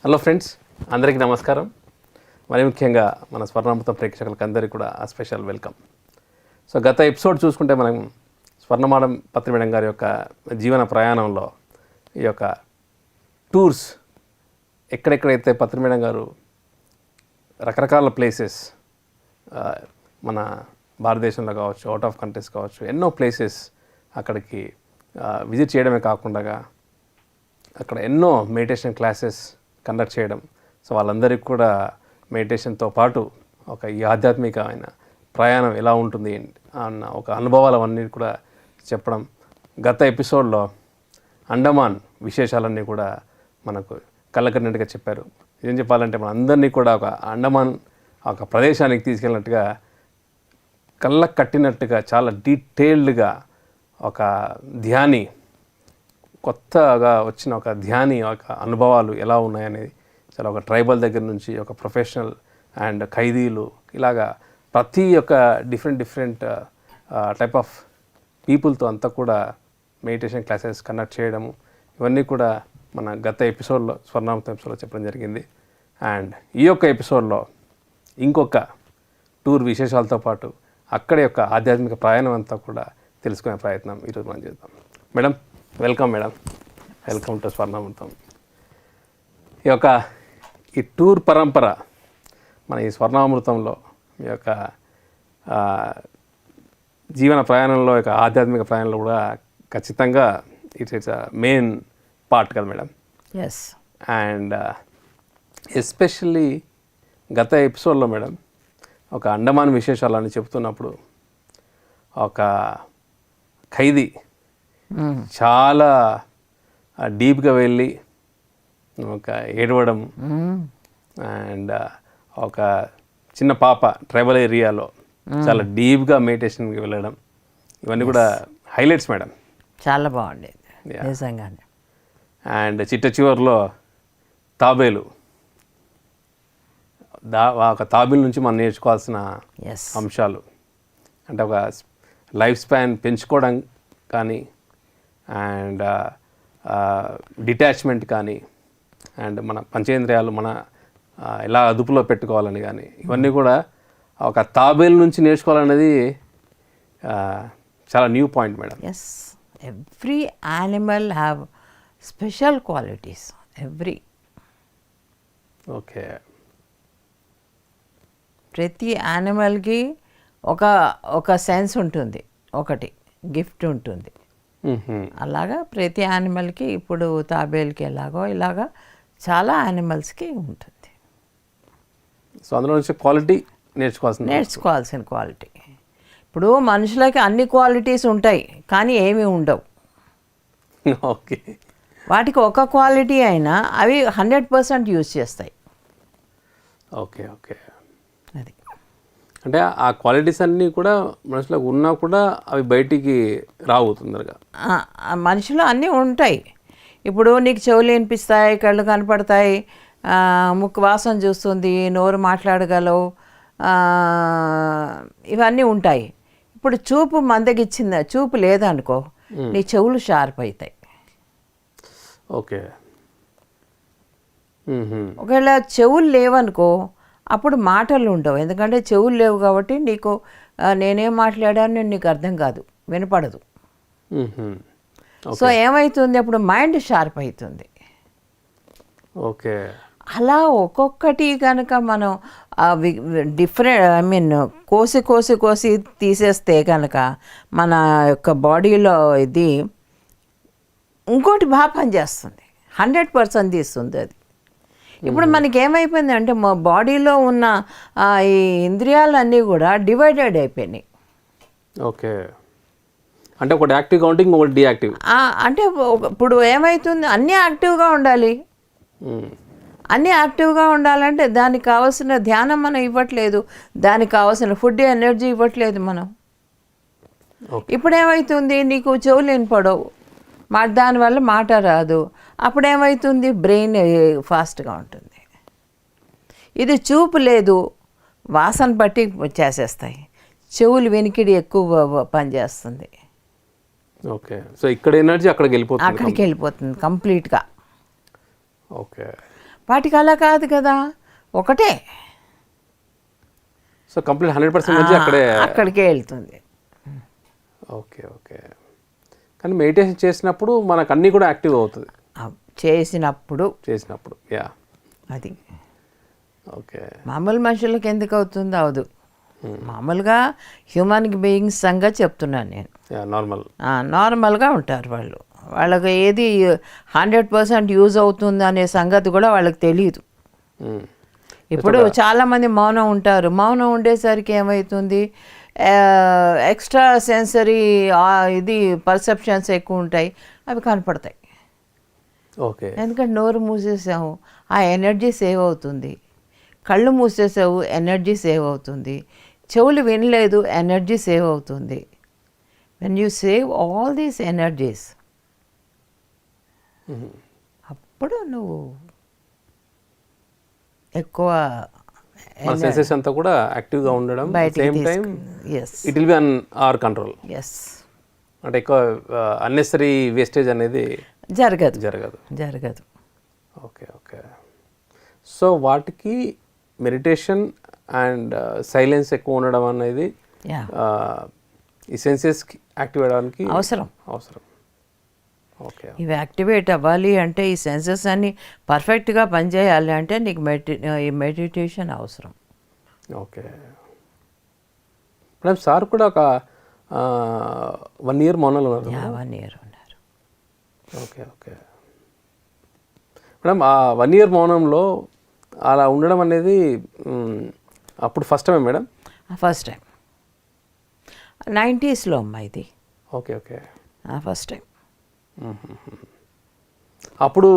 Hello friends, అందరికీ నమస్కారం. మరి ముఖ్యంగా మన స్వర్ణామృతం ప్రేక్షకులకు అందరికీ కూడా స్పెషల్ వెల్కమ్. సో గత ఎపిసోడ్ చూసుకుంటే మనం స్వర్ణమాడం పత్రి మేడం గారి యొక్క జీవన ప్రయాణంలో ఈ యొక్క టూర్స్ ఎక్కడెక్కడైతే పత్రి మేడం గారు రకరకాల ప్లేసెస్ మన భారతదేశంలో కావచ్చు, అవుట్ ఆఫ్ కంట్రీస్ కావచ్చు, ఎన్నో ప్లేసెస్ అక్కడికి విజిట్ చేయడమే కాకుండా అక్కడ ఎన్నో మెడిటేషన్ క్లాసెస్ కండక్ట్ చేయడం. సో వాళ్ళందరికీ కూడా మెడిటేషన్తో పాటు ఒక ఈ ఆధ్యాత్మికమైన ప్రయాణం ఎలా ఉంటుంది అన్న ఒక అనుభవాలు అవన్నీ కూడా చెప్పడం. గత ఎపిసోడ్లో అండమాన్ విశేషాలన్నీ కూడా మనకు కళ్ళకన్నట్టుగా చెప్పారు. ఏం చెప్పాలంటే మన అందరినీ కూడా ఒక అండమాన్ ఒక ప్రదేశానికి తీసుకెళ్ళినట్టుగా కళ్ళకు కట్టినట్టుగా చాలా డీటెయిల్డ్గా ఒక ధ్యాని కొత్తగా వచ్చిన ఒక ధ్యాని ఒక అనుభవాలు ఎలా ఉన్నాయనేది చాలా ఒక ట్రైబల్ దగ్గర నుంచి ఒక ప్రొఫెషనల్ అండ్ ఖైదీలు ఇలాగా ప్రతి ఒక్క డిఫరెంట్ టైప్ ఆఫ్ పీపుల్తో అంతా కూడా మెడిటేషన్ క్లాసెస్ కండక్ట్ చేయడము ఇవన్నీ కూడా మన గత ఎపిసోడ్లో స్వర్ణామృతం ఎపిసోడ్లో చెప్పడం జరిగింది. అండ్ ఈ యొక్క ఎపిసోడ్లో ఇంకొక టూర్ విశేషాలతో పాటు అక్కడి యొక్క ఆధ్యాత్మిక ప్రయాణం అంతా కూడా తెలుసుకునే ప్రయత్నం ఈరోజు మనం చేద్దాం. Madam, welcome madam, welcome to Swarnamrutham. ఈ టూర్ పరంపర మన ఈ స్వర్ణామృతంలో మీ యొక్క జీవన ప్రయాణంలో యొక్క ఆధ్యాత్మిక ప్రయాణంలో కూడా ఖచ్చితంగా ఇట్స్ మెయిన్ పార్ట్ కదా మేడం. ఎస్. అండ్ ఎస్పెషల్లీ గత ఎపిసోడ్లో మేడం ఒక అండమాన్ విశేషాలని చెప్తున్నప్పుడు ఒక ఖైదీ చాలా డీప్గా వెళ్ళి ఒక ఏడవడం అండ్ ఒక చిన్న పాప ట్రైబల్ ఏరియాలో చాలా డీప్గా మెడిటేషన్కి వెళ్ళడం ఇవన్నీ కూడా హైలైట్స్ మేడం. చాలా బాగుండేది నిజంగానే. అండ్ చిట్ట చివరిలో తాబేలు ఒక తాబేలు నుంచి మనం నేర్చుకోవాల్సిన అంశాలు అంటే ఒక లైఫ్ స్పాన్ పెంచుకోవడం కానీ అండ్ డిటాచ్మెంట్ కానీ అండ్ మన పంచేంద్రియాలు మన ఎలా అదుపులో పెట్టుకోవాలని కానీ ఇవన్నీ కూడా ఒక తాబేలు నుంచి నేర్చుకోవాలనేది చాలా new point madam. Yes, every animal have special qualities. Okay, ప్రతి యానిమల్కి ఒక సెన్స్ ఉంటుంది, ఒకటి గిఫ్ట్ ఉంటుంది. అలాగా ప్రతి యానిమల్కి ఇప్పుడు తాబేలుకి ఎలాగో ఇలాగా చాలా యానిమల్స్కి ఉంటుంది. సో అందులో నుంచి క్వాలిటీ నేర్చుకోవాల్సిన క్వాలిటీ. ఇప్పుడు మనుషులకి అన్ని క్వాలిటీస్ ఉంటాయి కానీ ఏమీ ఉండవు. ఓకే, వాటికి ఒక క్వాలిటీ అయినా అవి 100% యూజ్ చేస్తాయి. ఓకే ఓకే, అది అంటే ఆ క్వాలిటీస్ అన్నీ కూడా మనుషులకు ఉన్నా కూడా అవి బయటికి రావు తొందరగా. మనిషిలో అన్నీ ఉంటాయి. ఇప్పుడు నీకు చెవులు వినిపిస్తాయి, కళ్ళు కనపడతాయి, ముక్కు వాసన చూస్తుంది, నోరు మాట్లాడగలవు, ఇవన్నీ ఉంటాయి. ఇప్పుడు చూపు మందగిచ్చింది, చూపు లేదనుకో నీ చెవులు షార్ప్ అవుతాయి. ఓకే, ఒకవేళ చెవులు లేవనుకో అప్పుడు మాటలు ఉండవు. ఎందుకంటే చెవులు లేవు కాబట్టి నీకు నేనేం మాట్లాడాను నీకు అర్థం కాదు, వినపడదు. సో ఏమవుతుంది, అప్పుడు మైండ్ షార్ప్ అవుతుంది. ఓకే, అలా ఒక్కొక్కటి కనుక మనం కోసి తీసేస్తే కనుక మన యొక్క బాడీలో ఇది ఇంకోటి బాగా పనిచేస్తుంది, 100% తీస్తుంది అది. ఇప్పుడు మనకి ఏమైపోయింది అంటే మా బాడీలో ఉన్న ఈ ఇంద్రియాలన్నీ కూడా డివైడెడ్ అయిపోయినాయి. ఓకే, అంటే ఒకటి యాక్టివ్గా ఉంటే ఇంకొకటి డియాక్టివ్. అంటే ఇప్పుడు ఏమవుతుంది, అన్నీ యాక్టివ్గా ఉండాలి. అన్నీ యాక్టివ్గా ఉండాలంటే దానికి కావాల్సిన ధ్యానం మనం ఇవ్వట్లేదు, దానికి కావాల్సిన ఫుడ్ ఎనర్జీ ఇవ్వట్లేదు మనం. ఇప్పుడు ఏమవుతుంది, నీకు చెవులు వినపడవు, దానివల్ల మాట రాదు. అప్పుడేమవుతుంది, బ్రెయిన్ ఫాస్ట్గా ఉంటుంది. ఇది చూపు లేదు, వాసన బట్టి చేసేస్తాయి. చెవులు వెనికిడి ఎక్కువ పనిచేస్తుంది. ఓకే, సో ఇక్కడ ఎనర్జీ అక్కడికి వెళ్ళిపోతుంది కంప్లీట్గా. ఓకే, వాటికి అలా కాదు కదా, ఒకటే సో కంప్లీట్ 100% నుంచి అక్కడే. అక్కడికే వెళ్తుంది. Okay okay. కానీ మెడిటేషన్ చేసినప్పుడు మనకు అన్నీ కూడా యాక్టివ్ అవుతుంది చేసినప్పుడు. యా, అది ఓకే. మామూలు మనుషులకు ఎందుకు అవుతుందో అవదు. మామూలుగా హ్యూమన్ బీయింగ్స్ సంగతి చెప్తున్నాను నేను. నార్మల్గా ఉంటారు వాళ్ళు. వాళ్ళకి ఏది 100% యూజ్ అవుతుంది అనే సంగతి కూడా వాళ్ళకి తెలియదు. ఇప్పుడు చాలామంది మౌనం ఉంటారు. మౌనం ఉండేసరికి ఏమవుతుంది, ఎక్స్ట్రా సెన్సరీ ఇది పర్సెప్షన్స్ ఎక్కువ ఉంటాయి, అవి కనపడతాయి. ఓకే. ఎందుకంటే నోరు మూసేసాము, ఆ ఎనర్జీ సేవ్ అవుతుంది. కళ్ళు మూసేసావు, ఎనర్జీ సేవ్ అవుతుంది. చెవులు వినలేదు, ఎనర్జీ సేవ్ అవుతుంది. When you save all these energies, అప్పుడు నువ్వు ఎక్కువ సెన్సెస్ అంతా కూడా యాక్టివ్గా ఉండడం, same time it will be in our control. Yes, అంటే ఎక్కువ అన్నెసరీ వేస్టేజ్ అనేది జరగదు. Okay okay. సో వాటికి మెడిటేషన్ అండ్ సైలెన్స్ ఎక్కువ ఉండడం అనేది ఈ సెన్సెస్కి యాక్టివ్ అవ్వడానికి అవసరం. ఓకే. ఇవి యాక్టివేట్ అవ్వాలి అంటే, ఈ సెన్సెస్ అన్ని పర్ఫెక్ట్గా పనిచేయాలి అంటే నీకు ఈ మెడిటేషన్ అవసరం. Okay madam. సార్ కూడా ఒక 1 year మౌనంలో ఉన్నారు. 1 year ఉన్నారు. Okay okay madam. ఆ 1 year మౌనంలో అలా ఉండడం అనేది అప్పుడు first time madam? First time 90sలో అమ్మా ఇది. Okay okay. First time. అప్పుడు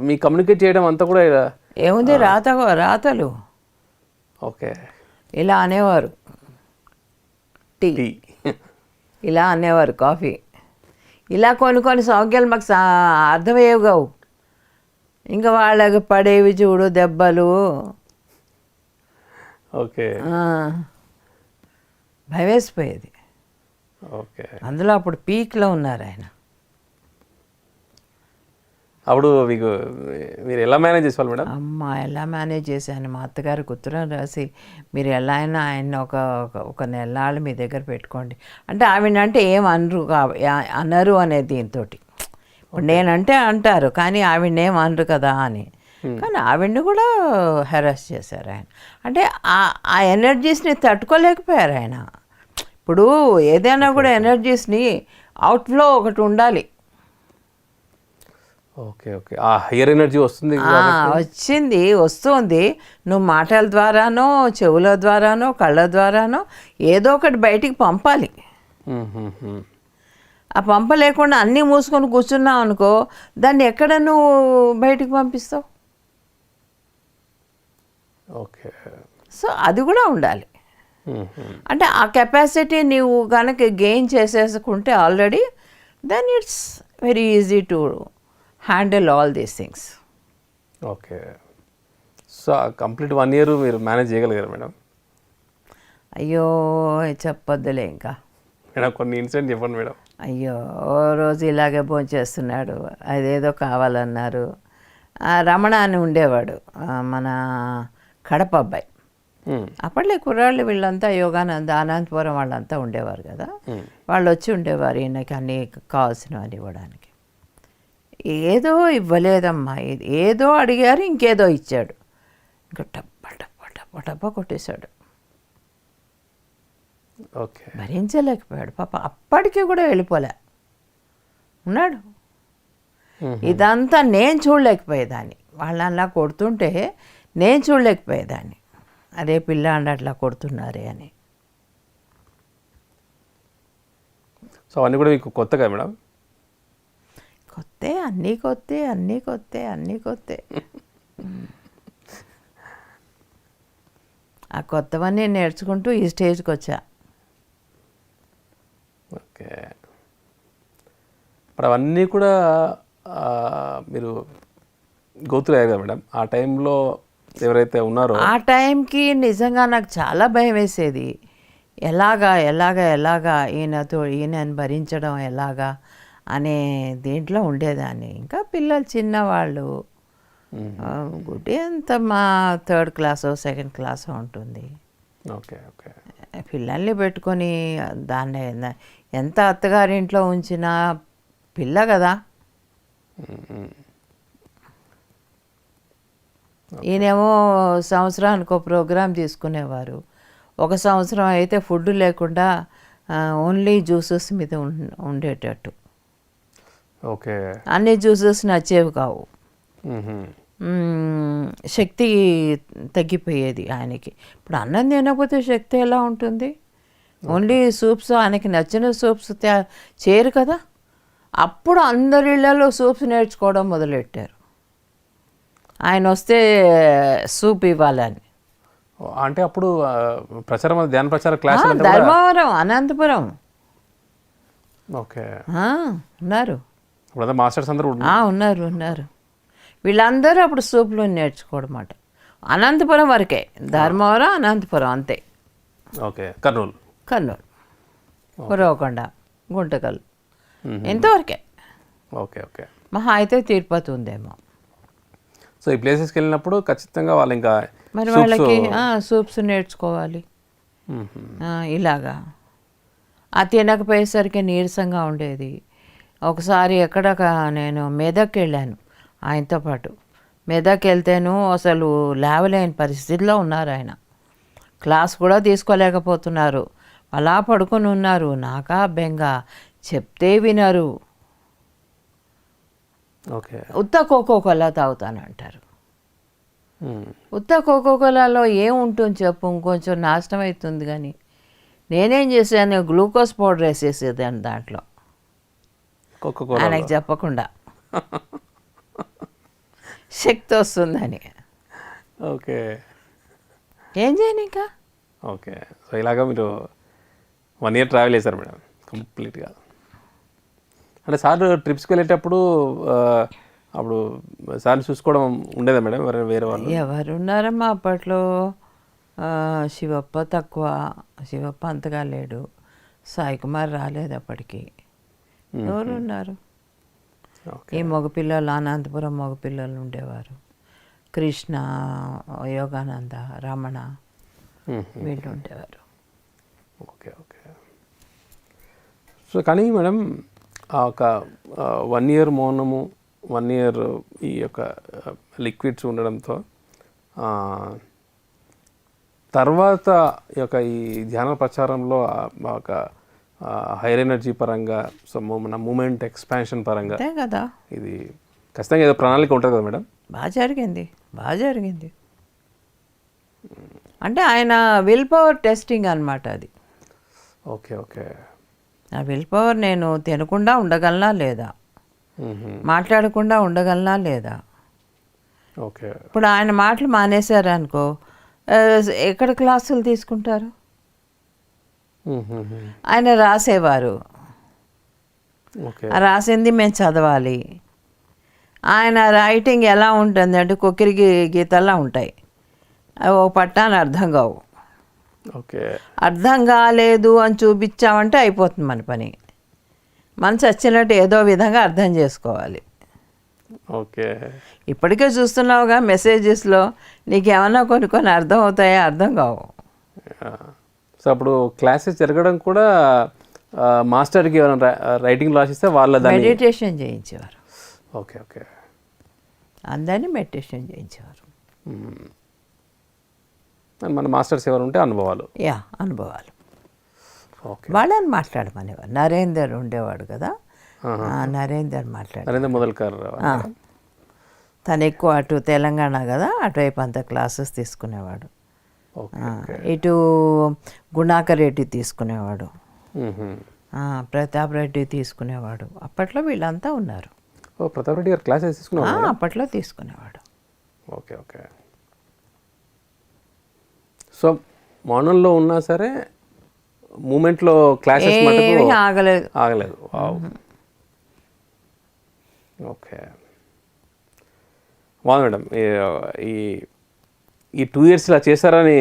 మీ కమ్యూనికేట్ చేయడం అంతా కూడా ఏముంది, రాతలు. ఓకే. ఇలా అనేవారు టీ, ఇలా అనేవారు కాఫీ, ఇలా కొన్ని సౌఖ్యాలు మాకు అర్థమయ్యేవి కావు. ఇంకా వాళ్ళకి పడేవి చూడు దెబ్బలు. ఓకే. భయం వేసిపోయేది. ఓకే. అందులో అప్పుడు పీక్లో ఉన్నారు ఆయన. అప్పుడు మీకు మీరు ఎలా మేనేజ్ చేసేవాళ్ళు మేడం? అమ్మ, ఎలా మేనేజ్ చేశాను. మా అత్తగారు ఉత్తరం రాసి, మీరు ఎలా అయినా ఆయన ఒక నెలలు మీ దగ్గర పెట్టుకోండి అంటే, ఆవిడంటే ఏం అనరు అనే దీంతో. ఇప్పుడు నేనంటే అంటారు, కానీ ఆవిడనేం అనరు కదా అని. కానీ ఆవిడ్ని కూడా హెరాస్ చేశారు ఆయన. అంటే ఆ ఎనర్జీస్ని తట్టుకోలేకపోయారు ఆయన. ఇప్పుడు ఏదైనా కూడా ఎనర్జీస్ని అవుట్ఫ్లో ఒకటి ఉండాలి. Okay okay. ఆ హైయర్ ఎనర్జీ వస్తుంది. నువ్వు మాటల ద్వారానో, చెవుల ద్వారానో, కళ్ళ ద్వారానో ఏదో ఒకటి బయటికి పంపాలి. ఆ పంపలేకుండా అన్నీ మూసుకొని కూర్చున్నావు అనుకో, దాన్ని ఎక్కడ నువ్వు బయటికి పంపిస్తావు? ఓకే. సో అది కూడా ఉండాలి. అంటే ఆ కెపాసిటీ నీవు కనుక గెయిన్ చేసేసుకుంటే already, then it's very easy to handle all these things. Okay. So complete 1 year మీరు మేనేజ్ చేయగలిగారు మేడం? అయ్యో చెప్పొద్దులే ఇంకా మేడం. కొన్ని ఇన్సిడెంట్ చెప్పండి మేడం. అయ్యో, ఓ రోజు ఇలాగే భోంచేస్తున్నాడు, అదేదో కావాలన్నారు. రమణ అని ఉండేవాడు, మన కడప అబ్బాయి. అప్పట్లో కుర్రాళ్ళు వీళ్ళంతా యోగానంద, అనంతపురం వాళ్ళంతా ఉండేవారు కదా. వాళ్ళు వచ్చి ఉండేవారు ఈయనకి అన్నీ కావాల్సినవన్నీ ఇవ్వడానికి. ఏదో ఇవ్వలేదమ్మా, ఏదో అడిగారు, ఇంకేదో ఇచ్చాడు. ఇంకా టప్ప కొట్టేశాడు. ఓకే. భరించలేకపోయాడు పాప. అప్పటికి కూడా వెళ్ళిపోలే ఉన్నాడు. ఇదంతా నేను చూడలేకపోయేదాన్ని. వాళ్ళని కొడుతుంటే నేను చూడలేకపోయేదాన్ని. అదే పిల్లాండి అట్లా కొడుతున్నారే అని. సో అవన్నీ కూడా మీకు కొత్త కదా మేడం? అన్నీ కొత్తే. ఆ కొత్తవన్నీ నేర్చుకుంటూ ఈ స్టేజ్కి వచ్చా. ఓకే. ఇప్పుడు అవన్నీ కూడా మీరు గోతులయ్యారు కదా మేడం? ఆ టైంలో ఎవరైతే ఉన్నారో, ఆ టైంకి నిజంగా నాకు చాలా భయం వేసేది. ఎలాగా ఈయనని భరించడం ఎలాగా అనే దీంట్లో ఉండేదాన్ని. ఇంకా పిల్లలు చిన్నవాళ్ళు, గుడ్డి అంత మా థర్డ్ క్లాసో సెకండ్ క్లాసో ఉంటుంది. Okay okay. పిల్లల్ని పెట్టుకొని దాన్ని ఎంత అత్తగారింట్లో ఉంచినా పిల్ల కదా. ఈయనేమో సంవత్సరానికి ఒక ప్రోగ్రాం తీసుకునేవారు. ఒక సంవత్సరం అయితే ఫుడ్ లేకుండా ఓన్లీ జ్యూసెస్ మీద ఉండేటట్టు. ఓకే. అన్ని జ్యూసెస్ నచ్చేవి కావు. శక్తి తగ్గిపోయేది ఆయనకి. ఇప్పుడు అన్నం తినకపోతే శక్తి ఎలా ఉంటుంది? ఓన్లీ సూప్స్, ఆయనకి నచ్చిన సూప్స్ చేయరు కదా. అప్పుడు అందరి ఇళ్లలో సూప్స్ నేర్చుకోవడం మొదలెట్టారు. ఆయన వస్తే సూప్ ఇవ్వాలని. అంటే అప్పుడు ప్రచారం, ధ్యాన ప్రచార క్లాస్ ధర్మవరం, అనంతపురం. ఓకే. ఉన్నారు మాస్టర్స్ అందరూ ఉన్నారు. వీళ్ళందరూ అప్పుడు సూప్లో నేర్చుకోవడం మాట. అనంతపురం వరకే, ధర్మవరం అనంతపురం అంతే. ఓకే. కర్నూలు, ఉరవకొండ, గుంటకల్ ఇంతవరకే. Okay okay. మహా అయితే తిరుపతి ఉందేమో. సో ఈ ప్లేసెస్కి వెళ్ళినప్పుడు ఖచ్చితంగా వాళ్ళు ఇంకా మరి వాళ్ళకి సూప్స్ నేర్చుకోవాలి. ఇలాగా ఆ తినకపోయేసరికి నీరసంగా ఉండేది. ఒకసారి ఎక్కడ నేను మెదక్ వెళ్ళాను ఆయనతో పాటు. మెదక్ వెళ్తేను అసలు లేవలేని పరిస్థితిలో ఉన్నారు ఆయన. క్లాస్ కూడా తీసుకోలేకపోతున్నారు. అలా పడుకొని ఉన్నారు. నాకా బెంగ, చెప్తే వినరు. ఓకే. ఉత్త కోకోకోలా తాగుతానంటారు. ఉత్త కోకోకోలాలో ఏముంటుంది చెప్పు? ఇంకొంచెం నాశనం అవుతుంది. కానీ నేనేం చేశాను, గ్లూకోజ్ పౌడర్ వేసేసేదాన్ని దాంట్లో, ఆయనకు చెప్పకుండా. శక్తి వస్తుందని. ఓకే. ఏం చేయను ఇంకా. ఓకే. సో ఇలాగా మీరు 1 year ట్రావెల్ చేశారు మేడం కంప్లీట్గా. అంటే సార్ ట్రిప్స్కి వెళ్ళేటప్పుడు అప్పుడు సార్ని చూసుకోవడం ఉండేదా మేడం? వేరే వాళ్ళు ఎవరున్నారమ్మా అప్పట్లో? శివప్ప తక్కువ, శివప్ప అంతగా లేడు. సాయి కుమార్ రాలేదు అప్పటికి. ఎవరున్నారు? ఈ మగపిల్లలు, అనంతపురం మగపిల్లలు ఉండేవారు. కృష్ణ, యోగానంద, రమణ వీళ్ళు ఉండేవారు. Okay okay. సో కానీ మేడం ఒక 1 year మౌనము, 1 year ఈ యొక్క లిక్విడ్స్ ఉండడంతో తర్వాత ఈ యొక్క ఈ ధ్యాన ప్రచారంలో ఒక హైర్ ఎనర్జీ పరంగా, సో మన మూమెంట్ ఎక్స్పాన్షన్ పరంగా కదా, ఇది ఖచ్చితంగా ఏదో ప్రణాళిక ఉంటుంది కదా మేడం? బాగా జరిగింది. అంటే ఆయన విల్ పవర్ టెస్టింగ్ అన్నమాట అది. Okay okay. ఆ విల్ పవర్ నేను తినకుండా ఉండగలనా లేదా, మాట్లాడకుండా ఉండగలనా లేదా. ఓకే. ఇప్పుడు ఆయన మాటలు మానేశారు అనుకో, ఎక్కడ క్లాసులు తీసుకుంటారు? ఆయన రాసేవారు, రాసింది మేము చదవాలి. ఆయన రైటింగ్ ఎలా ఉంటుంది అంటే కొక్కిరి గీతల్లా ఉంటాయి. అవి ఓ పట్టాన్ని అర్థం కావు. ఓకే. అర్థం కాలేదు అని చూపించామంటే అయిపోతుంది మన పని. మనసు వచ్చినట్టు ఏదో విధంగా అర్థం చేసుకోవాలి. ఓకే. ఇప్పటికే చూస్తున్నావుగా మెసేజెస్లో నీకేమన్నా కొన్ని అర్థం అవుతాయా? అర్థం కావు. సో అప్పుడు క్లాసెస్ జరగడం కూడా మాస్టర్కి ఏమైనా రైటింగ్ రాసిస్తే వాళ్ళ మెడిటేషన్ చేయించేవారు. Okay okay. అందరినీ మెడిటేషన్ చేయించేవారు. మన మాస్టర్స్ ఎవరు ఉంటే అనుభవాలు. అనుభవాలు. ఓకే. వాళ్ళని మాట్లాడమనేవారు. నరేందర్ ఉండేవాడు కదా, నరేందర్ మొదలుకారు. తను ఎక్కువ అటు తెలంగాణ కదా, అటువైపు అంతా క్లాసెస్ తీసుకునేవాడు. ఇటు గుణాకర్ రెడ్డి తీసుకునేవాడు, ప్రతాప్ రెడ్డి తీసుకునేవాడు. అప్పట్లో వీళ్ళంతా ఉన్నారు. ప్రతాప్ రెడ్డి గారు క్లాసెస్ తీసుకునేవాడు అప్పట్లో తీసుకునేవాడు. Okay okay. సో మౌనంలో ఉన్నా సరే మూమెంట్లో క్లాసెస్ ఆగలేదు. ఓకే. బాగుంది మేడం. ఈ 2 years ఇలా చేశారని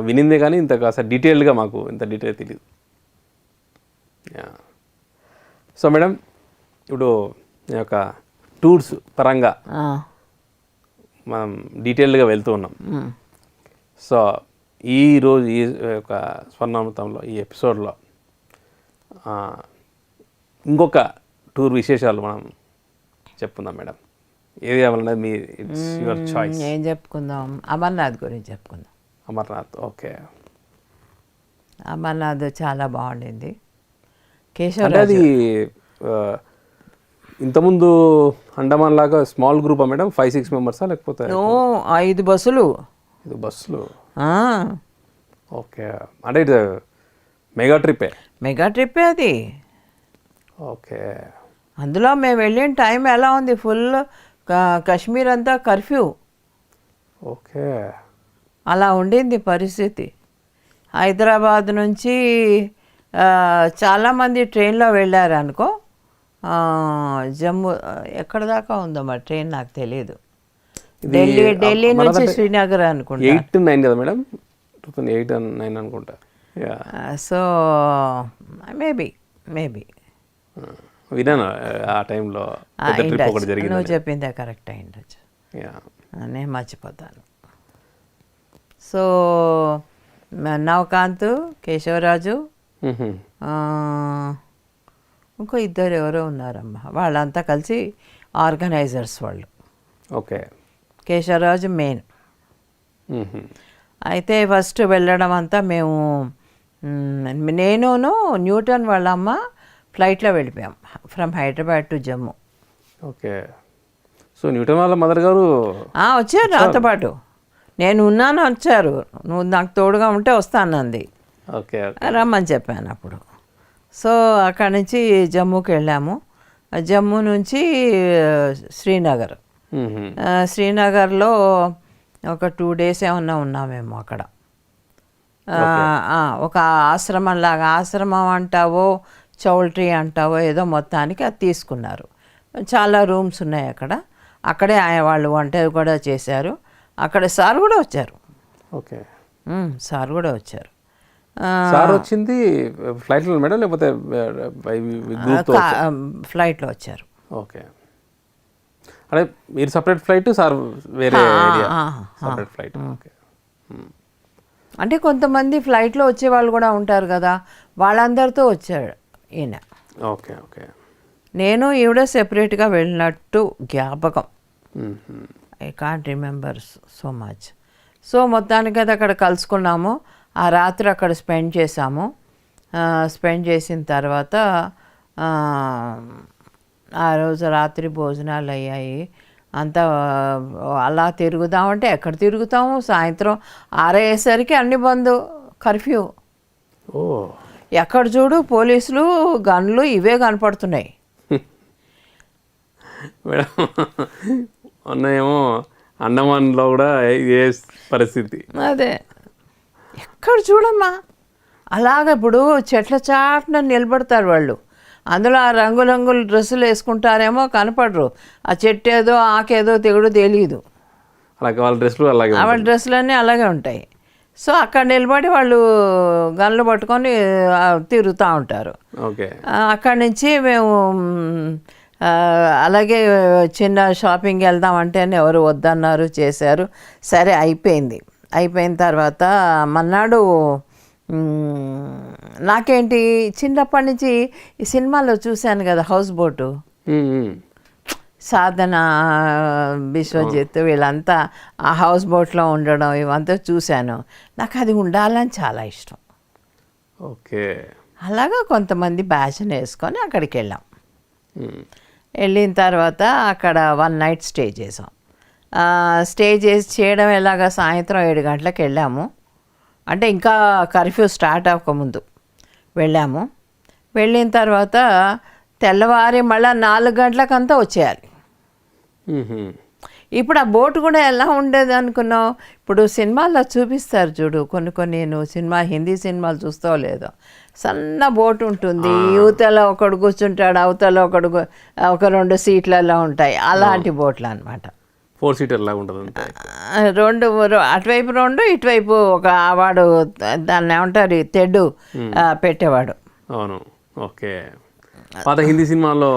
వినిందే కానీ ఇంత కాస్త డీటెయిల్డ్గా మాకు ఇంత డీటెయిల్ తెలియదు. సో మేడం ఇప్పుడు ఈ యొక్క టూర్స్ పరంగా మనం డీటెయిల్డ్గా వెళ్తూ ఉన్నాం. సో ఈ యొక్క స్వర్ణామృతంలో ఈ ఎపిసోడ్లో ఇంకొక టూర్ విశేషాలు మనం చెప్పుకుందాం మేడం. ఏది కావాలన్నది మీ ఇట్స్ యువర్ చాయిస్. ఏం చెప్పుకుందాం? అమర్నాథ్ గురించి చెప్పుకుందాం. అమర్నాథ్, ఓకే. అమర్నాథ్ చాలా బాగుండింది. అంటే కేశవరాజు అది ఇంతకుముందు అండమాన్ లాగా స్మాల్ గ్రూపా మేడం? 5-6 మెంబర్సా లేకపోతే 5 బస్సులు. ఇది బస్సులు, ఆ, ఓకే. అంటే ఇది మెగా ట్రిప్పే. మెగా ట్రిప్పే అది. ఓకే. అందులో మేము వెళ్ళిన టైం ఎలా ఉంది? ఫుల్ కాశ్మీర్ అంతా కర్ఫ్యూ. ఓకే. అలా ఉండింది పరిస్థితి. హైదరాబాద్ నుంచి చాలామంది ట్రైన్లో వెళ్ళారు అనుకో. జమ్మూ ఎక్కడ దాకా ఉందో మరి ట్రైన్ నాకు తెలియదు. ఢిల్లీ నుంచి శ్రీనగర్ అనుకుంటా. 8-9 కదా మేడం? 2008-9 అనుకుంటా. సో మేబీ విన్నాను ఆ టైంలో పెద్ద ట్రిప్ ఒకటి జరిగింది. నువ్వు చెప్పిందే కరెక్ట్ అయిండొచ్చు, నేను మర్చిపోతాను. సో నవకాంత్, కేశవరాజు, ఇంకో 2 ఎవరో ఉన్నారమ్మా. వాళ్ళంతా కలిసి ఆర్గనైజర్స్ వాళ్ళు. ఓకే. కేశవరాజు మెయిన్. అయితే ఫస్ట్ వెళ్ళడం అంతా మేము నేనును న్యూటన్ వాళ్ళ అమ్మ ఫ్లైట్లో వెళ్ళిపోయాం from Hyderabad to Jammu. Okay. So Newton వాళ్ళ మదర్ గారు వచ్చారు నాతో పాటు. నేను ఉన్నాను, వచ్చారు. నువ్వు నాకు తోడుగా ఉంటే వస్తానంది. ఓకే. రమ్మని చెప్పాను అప్పుడు. సో అక్కడి నుంచి జమ్మూకి వెళ్ళాము. జమ్మూ నుంచి శ్రీనగర్. శ్రీనగర్లో ఒక 2 days ఏమన్నా ఉన్నామేమో అక్కడ. ఒక ఆశ్రమంలాగా, ఆశ్రమం అంటావో చౌల్ట్రీ అంటావో ఏదో, మొత్తానికి అది తీసుకున్నారు. చాలా రూమ్స్ ఉన్నాయి అక్కడ. అక్కడే వాళ్ళు వంట కూడా చేశారు. అక్కడ సార్ కూడా వచ్చారు. ఓకే. సార్ కూడా వచ్చారు. సార్ వచ్చింది ఫ్లైట్లో మేడం లేకపోతే ఫ్లైట్లో వచ్చారు. ఓకే. అంటే మీరు సపరేట్ ఫ్లైట్, సార్ వేరే ఏరియా సపరేట్ ఫ్లైట్. ఓకే. అంటే కొంతమంది ఫ్లైట్లో వచ్చే వాళ్ళు కూడా ఉంటారు కదా, వాళ్ళందరితో వచ్చాడు ఈయన. ఓకే. ఓకే. నేను ఈవిడ సెపరేట్గా వెళ్ళినట్టు జ్ఞాపకం. I can't remember so much. So మొత్తానికి అది అక్కడ కలుసుకున్నాము. ఆ రాత్రి అక్కడ స్పెండ్ చేసాము. స్పెండ్ చేసిన తర్వాత ఆ రోజు రాత్రి భోజనాలు అయ్యాయి. అంతా అలా తిరుగుదామంటే ఎక్కడ తిరుగుతాము? సాయంత్రం 6 అయ్యేసరికి అన్ని బంద్, కర్ఫ్యూ. ఎక్కడ చూడు పోలీసులు, గన్లు ఇవే కనపడుతున్నాయి. మేడం ఉన్నాయేమో అండమాన్లో కూడా ఇదే పరిస్థితి. అదే, ఎక్కడ చూడమ్మా అలాగ. ఇప్పుడు చెట్ల చాటున నిలబడతారు వాళ్ళు. అందులో ఆ రంగురంగుల డ్రెస్సులు వేసుకుంటారేమో, కనపడరు. ఆ చెట్టు ఏదో ఆకేదో తెగుడు తెలియదు. అలాగే వాళ్ళ డ్రెస్సులు అలాగే, వాళ్ళ డ్రెస్సులన్నీ అలాగే ఉంటాయి. సో అక్కడ నిలబడి వాళ్ళు గన్లు పట్టుకొని తిరుగుతూ ఉంటారు. ఓకే. అక్కడి నుంచి మేము అలాగే చిన్న షాపింగ్ వెళ్దామంటేనే ఎవరు వద్దన్నారు, చేశారు. సరే అయిపోయింది. అయిపోయిన తర్వాత మన్నాడు నాకేంటి చిన్నప్పటి నుంచి ఈ సినిమాలో చూశాను కదా, హౌస్ బోటు, సాధన, విశ్వజిత్ వీళ్ళంతా ఆ హౌస్ బోట్లో ఉండడం ఇవంతా చూశాను. నాకు అది ఉండాలని చాలా ఇష్టం. ఓకే. అలాగా కొంతమంది బ్యాచ్ని వేసుకొని అక్కడికి వెళ్ళాం. వెళ్ళిన తర్వాత అక్కడ 1 night స్టే చేసాం. స్టే చేయడం ఎలాగా, సాయంత్రం 7 గంటలకు వెళ్ళాము. అంటే ఇంకా కర్ఫ్యూ స్టార్ట్ అవ్వకముందు వెళ్ళాము. వెళ్ళిన తర్వాత తెల్లవారి మళ్ళీ 4 గంటలకంతా వచ్చేయాలి. ఇప్పుడు ఆ బోటు కూడా ఎలా ఉండేది అనుకున్నావు? ఇప్పుడు సినిమాల్లో చూపిస్తారు చూడు, కొన్ని నువ్వు హిందీ సినిమాలు చూస్తావు లేదో, సన్న బోటు ఉంటుంది. యువతల ఒకడు కూర్చుంటాడు, అవతల ఒకడు, ఒక 2 సీట్లలో ఉంటాయి. అలాంటి బోట్లు అనమాట. 4 seater లాగా ఉంటుంది. 2 అటువైపు 2, ఇటువైపు ఒక వాడు, దాన్ని ఏమంటారు, తెడ్డు పెట్టేవాడు. అవును. ఓకే. పాత హిందీ సినిమాల్లో,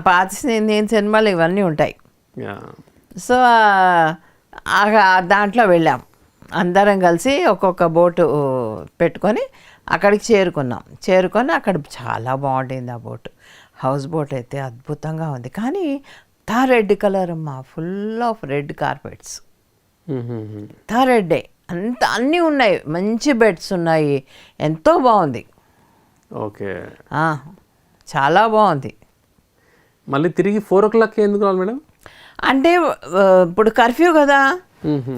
పాత హిందీ సినిమాలు ఇవన్నీ ఉంటాయి. సో దాంట్లో వెళ్ళాం అందరం కలిసి ఒక్కొక్క బోటు పెట్టుకొని అక్కడికి చేరుకొని అక్కడ చాలా బాగుండింది ఆ బోటు. హౌస్ బోట్ అయితే అద్భుతంగా ఉంది, కానీ రెడ్ కలర్ అమ్మా, ఫుల్ ఆఫ్ రెడ్ కార్పెట్స్, రెడ్డే అన్నీ ఉన్నాయి, మంచి బెడ్స్ ఉన్నాయి, ఎంతో బాగుంది. ఓకే, చాలా బాగుంది. మళ్ళీ తిరిగి 4 o'clock ఎందుకు రావాలి మేడం? అంటే ఇప్పుడు కర్ఫ్యూ కదా,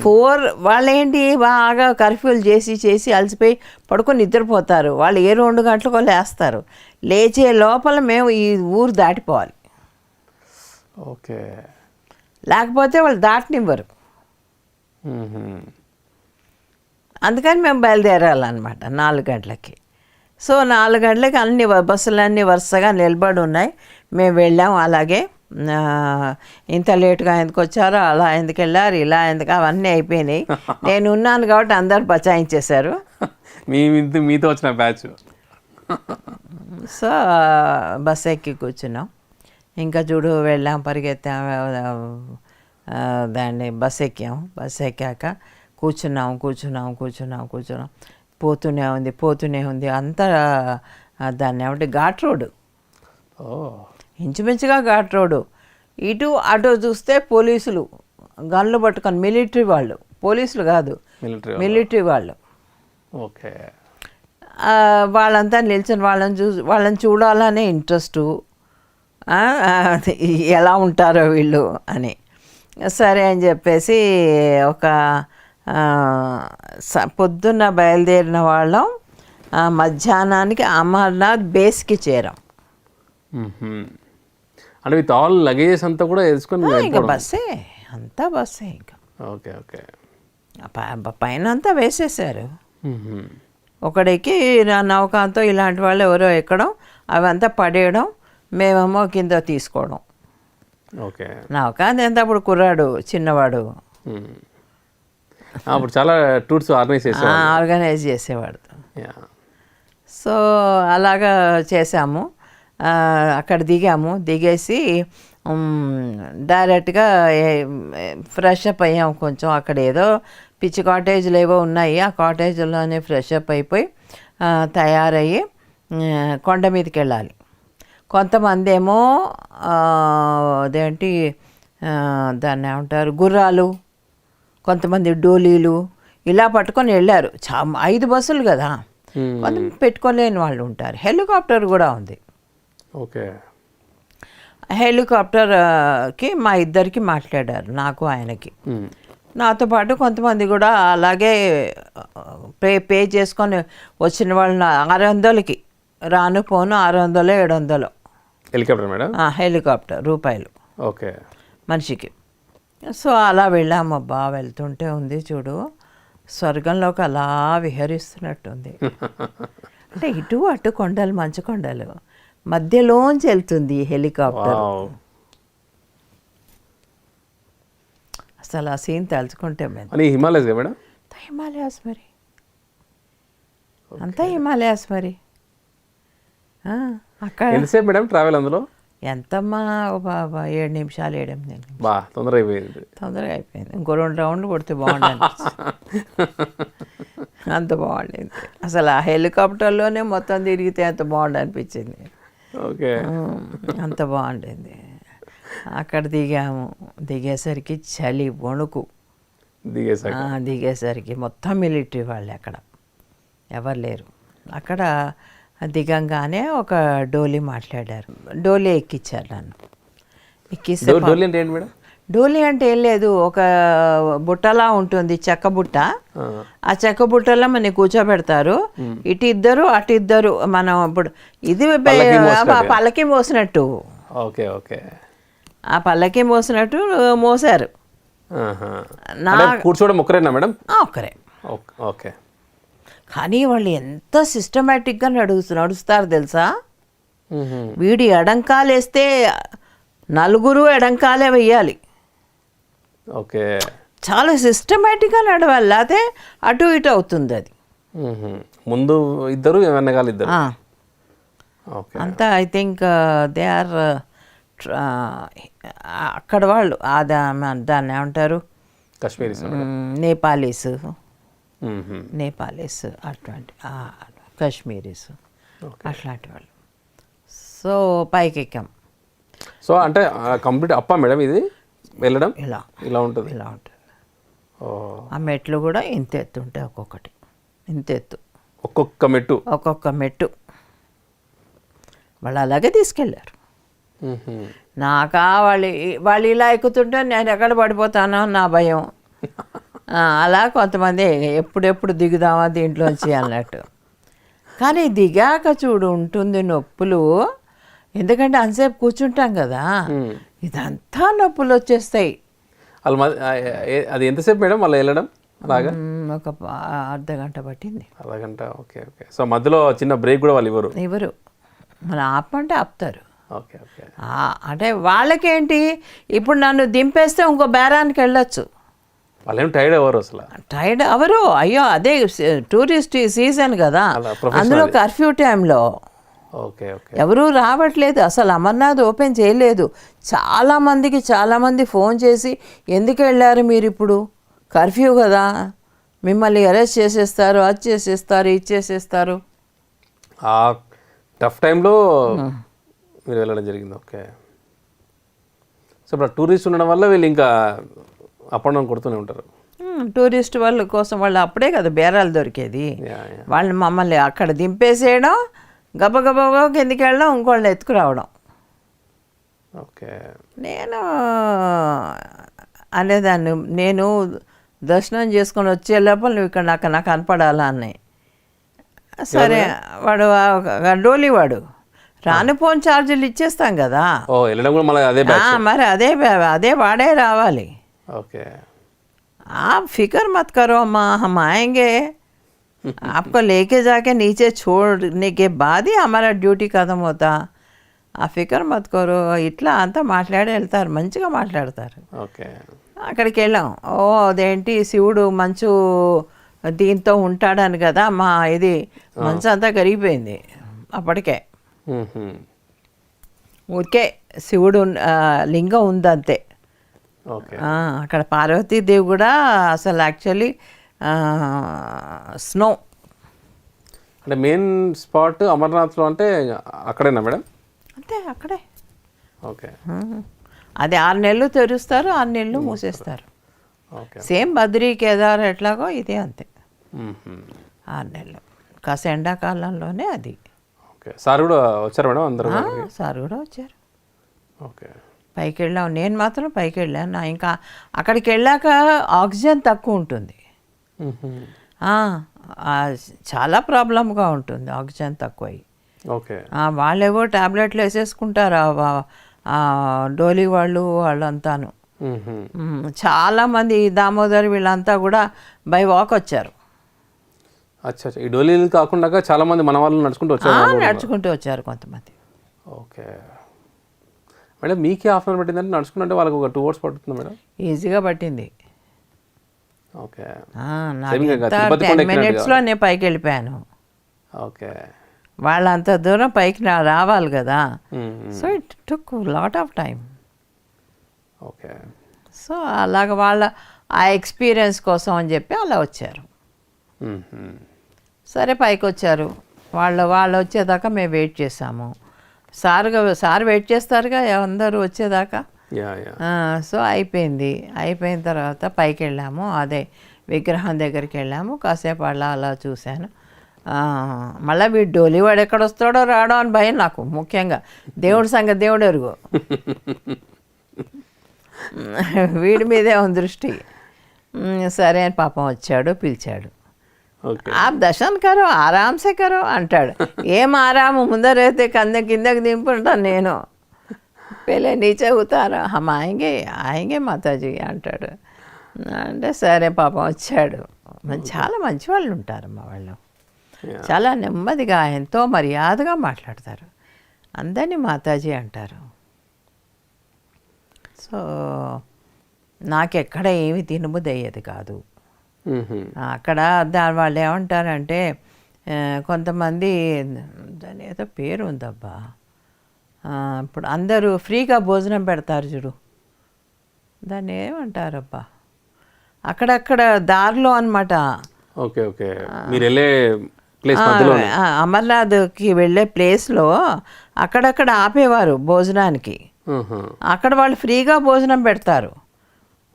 4 వాళ్ళేంటి బాగా కర్ఫ్యూలు చేసి అలసిపోయి పడుకొని నిద్రపోతారు. వాళ్ళు 2 గంటలకు లేస్తారు, లేచే లోపల మేము ఈ ఊరు దాటిపోవాలి. ఓకే, లేకపోతే వాళ్ళు దాటనివ్వరు. అందుకని మేము బయలుదేరాలన్నమాట 4 గంటలకి. సో 4 గంటలకి అన్ని బస్సులన్నీ వరుసగా నిలబడి ఉన్నాయి. మేము వెళ్ళాం. అలాగే ఇంత లేటుగా ఎందుకు వచ్చారో, అలా ఎందుకు వెళ్ళారు, ఇలా ఎందుకు, అవన్నీ అయిపోయినాయి. నేను ఉన్నాను కాబట్టి అందరు బచాయించేశారు. మీతో వచ్చిన బ్యాచ్. సో బస్ ఎక్కి కూర్చున్నాం. ఇంకా చూడు వెళ్ళాం, పరిగెత్తాం, దాన్ని బస్ ఎక్కాక కూర్చున్నాం. పోతూనే ఉంది అంతా. దాన్ని ఏమంటే ఘాట్ రోడ్డు, ఇంచుమించుగా ఘాట్ రోడ్డు. ఇటు అటు చూస్తే పోలీసులు గన్లు పట్టుకొని, మిలిటరీ వాళ్ళు, పోలీసులు కాదు, మిలిటరీ వాళ్ళు. ఓకే, వాళ్ళంతా నిల్చొని వాళ్ళని చూడాలనే ఇంట్రెస్టు, ఎలా ఉంటారో వీళ్ళు అని. సరే అని చెప్పేసి ఒక పొద్దున్న బయలుదేరిన వాళ్ళం, మధ్యాహ్నానికి అమర్నాథ్ బేస్కి చేరాం. అంటే విత్ ఆల్ లగేజెస్ అంతా కూడా వేసుకొని ఇంకా బస్సే, అంతా బస్సే. ఇంకా ఓకే ఓకే, పైన అంతా వేసేసారు. ఒకడికి నౌకాంతో ఇలాంటి వాళ్ళు ఎవరో ఎక్కడం, అవంతా పడేయడం, మేమేమో కింద తీసుకోవడం. ఓకే, నౌకాంత ఎంత అప్పుడు కుర్రాడు, చిన్నవాడు, అప్పుడు చాలా టూర్స్ ఆర్గనైజ్ చేసేవాడు. సో అలాగా చేసాము. అక్కడ దిగేసి డైరెక్ట్గా ఫ్రెష్ అప్ అయ్యాము కొంచెం. అక్కడ ఏదో పిచ్చి కాటేజీలు ఏవో ఉన్నాయి, ఆ కాటేజీలోనే ఫ్రెష్ అప్ అయిపోయి తయారయ్యి కొండ మీదకి వెళ్ళాలి. కొంతమంది ఏమో అదేంటి దాన్ని ఏమంటారు, గుర్రాలు, కొంతమంది డోలీలు ఇలా పట్టుకొని వెళ్ళారు. 5 బస్సులు కదా, కొంతమంది పెట్టుకోలేని వాళ్ళు ఉంటారు. హెలికాప్టర్ కూడా ఉంది. ఓకే, హెలికాప్టర్కి మా ఇద్దరికి మాట్లాడారు, నాకు ఆయనకి. నాతో పాటు కొంతమంది కూడా అలాగే పే చేసుకొని వచ్చిన వాళ్ళు 600కి, రాను పోను 600 700 హెలికాప్టర్ మేడం, హెలికాప్టర్ రూపాయలు. ఓకే, మనిషికి. సో అలా వెళ్ళాము. అబ్బా, వెళ్తుంటే ఉంది చూడు, స్వర్గంలోకి అలా విహరిస్తున్నట్టుంది. అంటే ఇటు అటు కొండలు, మంచు కొండలు, మధ్యలోంచి వెళ్తుంది హెలికాప్టర్. అసలు ఆ సీన్ తలుచుకుంటే హిమాలయస్ మేడం, హిమాలయాస్ మరి, అంతా హిమాలయాస్ మరి. అక్కడ ఎంతసేపు మేడం ట్రావెల్ అందులో? ఎంతమ్మా, 7 నిమిషాలు, 7 నిమిషాలు. తొందరగా అయిపోయింది. ఇంకో 2 రౌండ్లు కొడితే బాగుండేది. అంత బాగుండేది అసలు. ఆ హెలికాప్టర్లోనే మొత్తం తిరిగితే అంత బాగుండు అనిపించింది. ఓకే, అంత బాగుండేది. అక్కడ దిగేసరికి చలి, వణుకు. దిగేసరికి మొత్తం మిలిటరీ వాళ్ళే, అక్కడ ఎవరు లేరు. అక్కడ దిగంగానే ఒక డోలీ మాట్లాడారు, డోలీ ఎక్కిచ్చారు నన్ను. ఎక్కిస్తే డోలీ అంటే ఏం లేదు, ఒక బుట్టలా ఉంటుంది, చెక్క బుట్ట. ఆ చెక్క బుట్టలో మనని కూర్చోబెడతారు, ఇటు ఇద్దరు అటు ఇద్దరు. మనం ఇప్పుడు ఇది పల్లకి మోసినట్టు, ఆ పల్లకి మోసినట్టు మోసారు. కూర్చోవడం ఒకరేనా మేడం? ఒకరే. ఓకే, కానీ వాళ్ళు ఎంత సిస్టమేటిక్గా నడుస్తారు తెలుసా. వీడు ఎడంకాలేస్తే 4 ఎడంకాలే వెయ్యాలి. ఓకే, చాలా సిస్టమేటిక్గా నడవాలి, లేకపోతే అటు ఇటు అవుతుంది అది. ముందు ఇద్దరు, వెనకాల ఇద్దరు. అంతా ఐ థింక్ దే ఆర్ అక్కడ వాళ్ళు దాన్ని ఏమంటారు, కాశ్మీరీస్. నేపాలీస్ అట్లాంటి కాశ్మీరీస్ అట్లాంటి వాళ్ళు. సో పైకి ఎక్కాం. సో అంటే కంప్లీట్ అప్పా మేడం ఇది వెళ్ళడం ఇలా ఇలా ఉంటుంది. ఇలా ఉంటుంది. ఓ, ఆ మెట్లు కూడా ఇంత ఎత్తు ఉంటాయి, ఒక్కొక్కటి ఇంత ఎత్తు, ఒక్కొక్క మెట్టు. ఒక్కొక్క మెట్టు. వాళ్ళు అలాగే తీసుకెళ్ళారు. నాకా వాళ్ళు ఇలా ఎక్కుతుంటే నేను ఎక్కడ పడిపోతానో నా భయం. అలా కొంతమంది ఎప్పుడెప్పుడు దిగుదామా దీంట్లోంచి అన్నట్టు. కానీ దిగాక చూడు ఉంటుంది నొప్పులు. ఎందుకంటే అంతసేపు కూర్చుంటాం కదా, ఇదంతా నొప్పులు వచ్చేస్తాయి. అది ఎంతసేపు మేడం వాళ్ళు వెళ్ళడం? అలాగా ఒక అర్ధగంట పట్టింది. అరగంట. Okay okay. సో మధ్యలో చిన్న బ్రేక్ కూడా వాళ్ళు ఇవ్వరు. మన ఆపమంటే ఆపుతారు. Okay okay. అంటే వాళ్ళకేంటి, ఇప్పుడు నన్ను దింపేస్తే ఇంకో బేరానికి వెళ్ళొచ్చు. వాళ్ళేం టైర్డ్ అవ్వరు అసలు. Tired hour. అయ్యో అదే టూరిస్ట్ సీజన్ కదా, అందులో కర్ఫ్యూ టైంలో ఓకే ఓకే. ఎవరూ రావట్లేదు అసలు. అమర్నాథ్ ఓపెన్ చేయలేదు. చాలామంది ఫోన్ చేసి ఎందుకు వెళ్ళారు మీరు, ఇప్పుడు కర్ఫ్యూ కదా, మిమ్మల్ని అరెస్ట్ చేసేస్తారు, అది చేసేస్తారు, ఇది చేసేస్తారు. ఆ టఫ్ టైంలో మీరు వెళ్ళడం జరిగింది. ఓకే. సో ఇప్పుడు టూరిస్ట్ ఉండడం వల్ల వీళ్ళు ఇంకా అప్ అండ్ డౌన్ కొడుతూనే ఉంటారు. టూరిస్ట్ వాళ్ళ కోసం వాళ్ళు అప్పుడే కదా బేరాలు దొరికేది. వాళ్ళు మమ్మల్ని అక్కడ దింపేసేయడం, గబగబా కిందికి వెళ్ళడం, ఇంకోళ్ళని ఎత్తుకురావడం. ఓకే. నేను అనేదాన్ని, నేను దర్శనం చేసుకొని వచ్చే లోపల నువ్వు ఇక్కడ నాకు కనపడాలా అని. సరే వాడు డోలీ వాడు రాను ఫోన్ ఛార్జీలు ఇచ్చేస్తాం కదా, మరి అదే వాడే రావాలి. ఓకే. आप फिक्र मत करो अम्मा, हम आएंगे आपको लेके जाके नीचे छोड़ने के बाद ही हमारा డ్యూటీ ఖతం होता, ఆ ఫికర్ మత్ కరో ఇట్లా అంతా మాట్లాడి వెళ్తారు, మంచిగా మాట్లాడతారు. ఓకే. అక్కడికి వెళ్ళాం. అదేంటి శివుడు మంచు దీంతో ఉంటాడని కదా, ఇది మంచు అంతా కరిగిపోయింది అప్పటికే. ఊరికే శివుడు లింగం ఉందంతే. అక్కడ పార్వతీదేవి కూడా అసలు యాక్చువల్లీ స్నో. అంటే మెయిన్ స్పాట్ అమర్నాథ్లో అంటే అక్కడేనా మేడం? అంతే అక్కడే. ఓకే. అది 6 నెలలు తెరుస్తారు, 6 నెలలు మూసేస్తారు. సేమ్ బద్రీ కేదార్ ఎట్లాగో ఇదే అంతే, 6 నెలలు. కాస్త ఎండాకాలంలోనే అది. ఓకే. సార్ కూడా వచ్చారు మేడం? అందరూ సార్ కూడా వచ్చారు. ఓకే. పైకి వెళ్ళాం, నేను మాత్రం పైకి వెళ్ళాను. ఇంకా అక్కడికి వెళ్ళాక ఆక్సిజన్ తక్కువ ఉంటుంది, చాలా ప్రాబ్లంగా ఉంటుంది ఆక్సిజన్ తక్కువై. ఓకే. వాళ్ళేవో ట్యాబ్లెట్లు వేసేసుకుంటారు డోలీ వాళ్ళంతాను. చాలామంది దామోదర్ వీళ్ళంతా కూడా బై వాక్ వచ్చారు. అచ్చా. ఈ డోలీలు కాకుండా చాలా మంది మన వాళ్ళు నడుచుకుంటూ వచ్చారు కొంతమంది. Okay madam. మీకే హాఫ్ అన్ అవర్ పట్టిందంటే నడుచుకుంటే వాళ్ళకి ఒక 2 hours పడుతుంది మేడం? ఈజీగా పట్టింది. ఓకే. 10 minutesలో నేను పైకి వెళ్ళిపోయాను. ఓకే. వాళ్ళంత దూరం పైకి రావాలి కదా, so it took lot of time. Okay. So అలాగ వాళ్ళ ఆ ఎక్స్పీరియన్స్ కోసం అని చెప్పి అలా వచ్చారు. సరే పైకి వచ్చారు. వాళ్ళు వచ్చేదాకా మేము వెయిట్ చేసాము. సార్ వెయిట్ చేస్తారుగా అందరూ వచ్చేదాకా. సో అయిపోయిన తర్వాత పైకి వెళ్ళాము. అదే విగ్రహం దగ్గరికి వెళ్ళాము. కాసేపు అలా చూశాను. మళ్ళీ వీడు డోలీవాడు ఎక్కడ వస్తాడో రాడో అని భయం నాకు. ముఖ్యంగా దేవుడి సంగతి దేవుడు ఎరుగు, వీడి మీదే ఉంది దృష్టి. సరే అని పాపం వచ్చాడు, పిలిచాడు. आप दर्शन करो, आराम से करो అంటాడు. ఏం ఆరాము, ముందరైతే కిందకి దింపుంటాను నేను. పెళ్ళే నీచే ఉతారా, హమ్ ఆయంగే మాతాజీ అంటాడు. అంటే సరే పాపం వచ్చాడు. చాలా మంచి వాళ్ళు ఉంటారు మా వాళ్ళు. చాలా నెమ్మదిగా ఎంతో మర్యాదగా మాట్లాడతారు. అందరినీ మాతాజీ అంటారు. సో నాకెక్కడ ఏమి తినబుద్ధి అయ్యేది కాదు. అక్కడ వాళ్ళు ఏమంటారంటే కొంతమంది, దాని ఏదో పేరు ఉందబ్బా, ఇప్పుడు అందరూ ఫ్రీగా భోజనం పెడతారు చూడు, దాన్ని ఏమంటారబ్బా, అక్కడక్కడ దారిలో అనమాట. ఓకే ఓకే, మీరు వెళ్ళే ప్లేస్ మధ్యలో అమర్నాథ్కి వెళ్ళే ప్లేస్లో అక్కడక్కడ ఆపేవారు భోజనానికి. అక్కడ వాళ్ళు ఫ్రీగా భోజనం పెడతారు.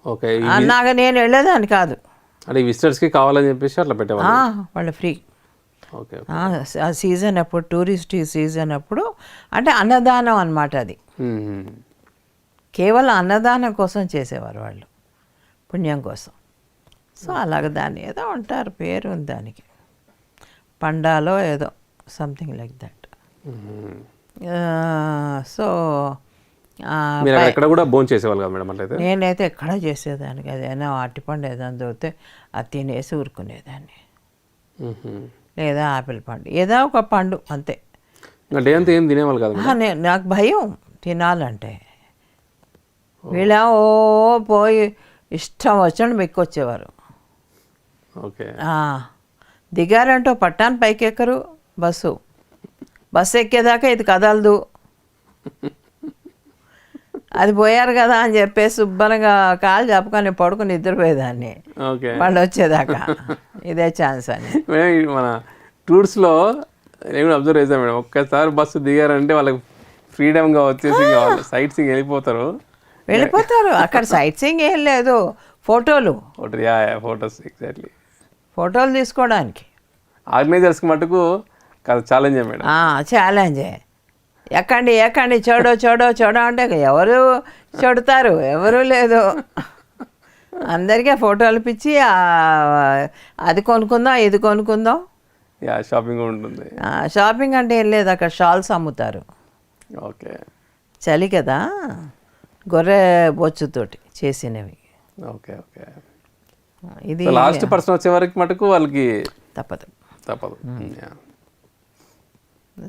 ఓకే, నాకు నేను వెళ్ళేదాన్ని కాదు, అంటే విజిటర్స్కి కావాలని చెప్పేసి అట్లా పెట్టేవాళ్ళు. వాళ్ళు ఫ్రీ. ఓకే, ఆ సీజన్ అప్పుడు, టూరిస్ట్ సీజన్ అప్పుడు, అంటే అన్నదానం అన్నమాట. అది కేవలం అన్నదానం కోసం చేసేవారు వాళ్ళు, పుణ్యం కోసం. సో అలాగ దాన్ని ఏదో ఉంటారు, పేరు ఉంది దానికి, పండాలో ఏదో సంథింగ్ లైక్ దట్. సో మీరు ఎక్కడ కూడా భోజనం చేసేవాళ్ళు కదా మేడం? అట్లయితే నేనైతే ఎక్కడ చేసేదానికి, అదేనా అరటిపండు ఏదైనా దొరికితే అది తినేసి ఊరుకునేదాన్ని, లేదా ఆపిల్ పండు, ఏదో ఒక పండు అంతే. డే అంతా ఏం తినేవాళ్ళు కదా? నాకు భయం తినాలంటే. వీళ్ళ ఓ పోయి ఇష్టం వచ్చినట్టు మెక్కొచ్చేవారు. ఓకే, దిగారంటో పట్టాను పైకి ఎక్కరు, బస్సు ఎక్కేదాకా ఇది కదలదు, అది పోయారు కదా అని చెప్పేసి శుభ్రంగా కాలు చెప్పుకొని పడుకుని నిద్రపోయేదాన్ని వాళ్ళు వచ్చేదాకా. ఇదే ఛాన్స్ అని మన టూర్స్లో నేను కూడా అబ్జర్వ్ చేశాను మేడం. ఒక్కసారి బస్సు దిగారంటే వాళ్ళకి ఫ్రీడమ్గా వచ్చేసి సైట్ సీయింగ్ వెళ్ళిపోతారు. అక్కడ సైట్ సీయింగ్ ఏం లేదు, ఫోటోలు ఫోటోస్, ఎగ్జాక్ట్లీ ఫోటోలు తీసుకోవడానికి. ఆర్గనైజర్స్కి మటుకు ఛాలెంజే మేడం, ఛాలెంజే. ఎక్కండి చూడో అంటే ఎవరు చెడుతారు, ఎవరు లేదు. అందరికీ ఫోటోలు పిచ్చి అది కొనుక్కుందాం ఇది కొనుక్కుందాం. షాపింగ్ ఉంటుంది. షాపింగ్ అంటే ఏం లేదు, అక్కడ షాల్స్ అమ్ముతారు. ఓకే, చలి కదా, గొర్రె బొచ్చుతోటి చేసినవి. ఓకే ఓకే, ఇది లాస్ట్ పర్సన్ వచ్చే వరకు మటుకు వాళ్ళకి తప్పదు.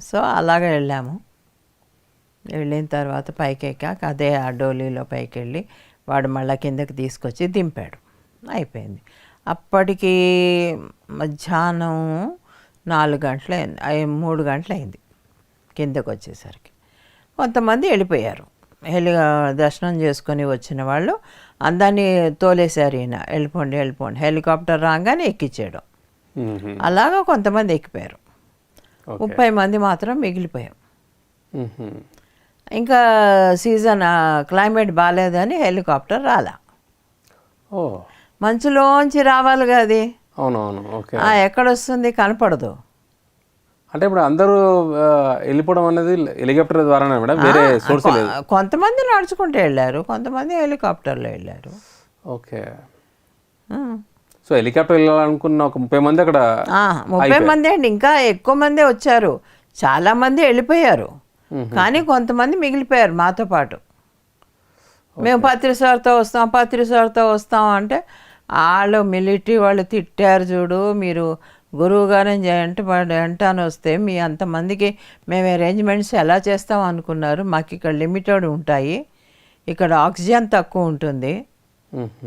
సో అలాగే వెళ్ళాము. వెళ్ళిన తర్వాత పైకి ఎక్కాక అదే ఆ డోలీలో పైకి వెళ్ళి వాడు మళ్ళీ కిందకి తీసుకొచ్చి దింపాడు, అయిపోయింది. అప్పటికి మధ్యాహ్నం 4 గంటలు అయింది, 3 గంటలు అయింది కిందకు వచ్చేసరికి. కొంతమంది వెళ్ళిపోయారు, దర్శనం చేసుకొని వచ్చిన వాళ్ళు అందరినీ తోలేశారు. ఈయన వెళ్ళిపోండి హెలికాప్టర్ రాగానే ఎక్కించాడు. అలాగా కొంతమంది ఎక్కిపోయారు, 30 మంది మాత్రం మిగిలిపోయాం. ఇంకా సీజన్ క్లైమేట్ బాగాలేదని హెలికాప్టర్ రాలా. మంచులోంచి రావాలిగా అది, ఎక్కడొస్తుంది, కనపడదు. అంటే ఇప్పుడు అందరూ వెళ్ళిపోవడం అనేది హెలికాప్టర్ ద్వారానే మేడం, వేరే సోర్స్ లేదు? కొంతమంది నడుచుకుంటూ వెళ్ళారు, కొంతమంది హెలికాప్టర్లో వెళ్ళారు. ఓకే, సో హెలికాప్టర్ వెళ్ళాలనుకున్న ఒక 30 మంది అక్కడ 30 మంది అండి, ఇంకా ఎక్కువ మందే వచ్చారు, చాలామంది వెళ్ళిపోయారు. కానీ కొంతమంది మిగిలిపోయారు మాతో పాటు. మేము పత్రిసార్తో వస్తాం అంటే వాళ్ళు మిలిటరీ వాళ్ళు తిట్టారు, చూడు మీరు గురువు గారిని వెంటనే వస్తే మీ అంతమందికి మేము అరేంజ్మెంట్స్ ఎలా చేస్తాం అనుకున్నారు, మాకు ఇక్కడ లిమిటెడ్ ఉంటాయి, ఇక్కడ ఆక్సిజన్ తక్కువ ఉంటుంది,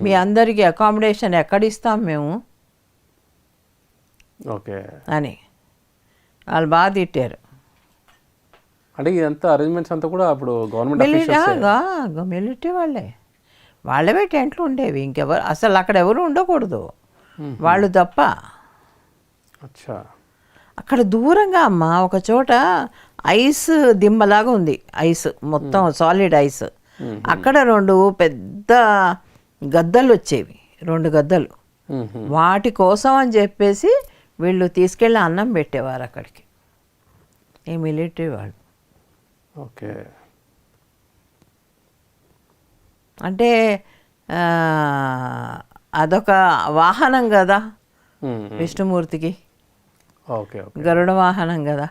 మీ అందరికీ అకామిడేషన్ ఎక్కడిస్తాం మేము అని వాళ్ళు బాగా తిట్టారు. అంటే ఇదంతా అరేంజ్మెంట్స్ అంతా కూడా అప్పుడు గవర్నమెంట్ మిలిటరీ వాళ్ళవే టెంట్లు ఉండేవి, ఇంకెవరు అసలు అక్కడ ఎవరు ఉండకూడదు, వాళ్ళు తప్ప. అక్కడ దూరంగా అమ్మ ఒక చోట ఐస్ దిమ్మలాగా ఉంది, ఐస్ మొత్తం సాలిడ్ ఐస్. అక్కడ 2 పెద్ద గద్దలు వచ్చేవి, 2 గద్దలు. వాటి కోసం అని చెప్పేసి వీళ్ళు తీసుకెళ్ళి అన్నం పెట్టేవారు అక్కడికి, ఈ మిలిటరీ వాళ్ళు. ఓకే, అంటే అదొక వాహనం కదా విష్ణుమూర్తికి, గరుడ వాహనం కదా,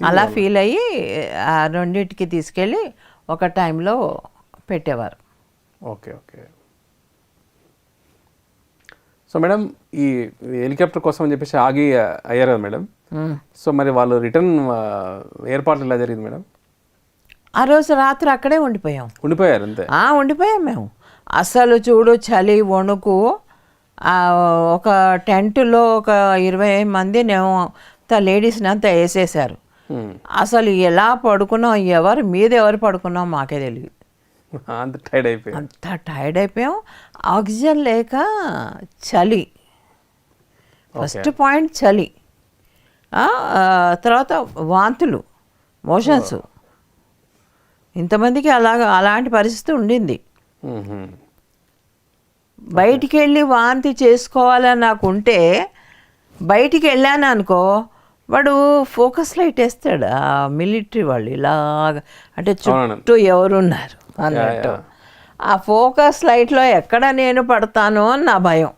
అలా ఫీల్ అయ్యి ఆ 2టికి తీసుకెళ్ళి ఒక టైంలో పెట్టేవారు. Okay okay. సో మేడం, ఈ హెలికాప్టర్ కోసం అని చెప్పేసి అయ్యారు కదా మేడం, సో మరి వాళ్ళు రిటర్న్ ఏర్పాట్లు ఎలా జరిగింది మేడం? ఆ రోజు రాత్రి అక్కడే ఉండిపోయారు అంతే? ఉండిపోయాం మేము. అసలు చూడు చలి వణుకు, ఒక టెంట్లో ఒక 20 మందిని లేడీస్ని అంతా వేసేసారు. అసలు ఎలా పడుకున్నాం, ఎవరు పడుకున్నాం మాకే తెలియదు. అంత టైర్డ్ అయిపోయి. అంతా టైర్డ్ అయిపోయాం. ఆక్సిజన్ లేక చలి, ఫస్ట్ పాయింట్ చలి, తర్వాత వాంతులు, మోషన్స్. ఇంతమందికి అలాంటి పరిస్థితి ఉండింది. బయటికి వెళ్ళి వాంతి చేసుకోవాలని నాకు ఉంటే బయటికి వెళ్ళాను అనుకో, వాడు ఫోకస్ లైట్ వేస్తాడు ఆ మిలిటరీ వాళ్ళు, ఇలాగ అంటే చుట్టూ ఎవరున్నారు అన్నట్టు. ఆ ఫోకస్ లైట్లో ఎక్కడ నేను పడతానో అని నా భయం.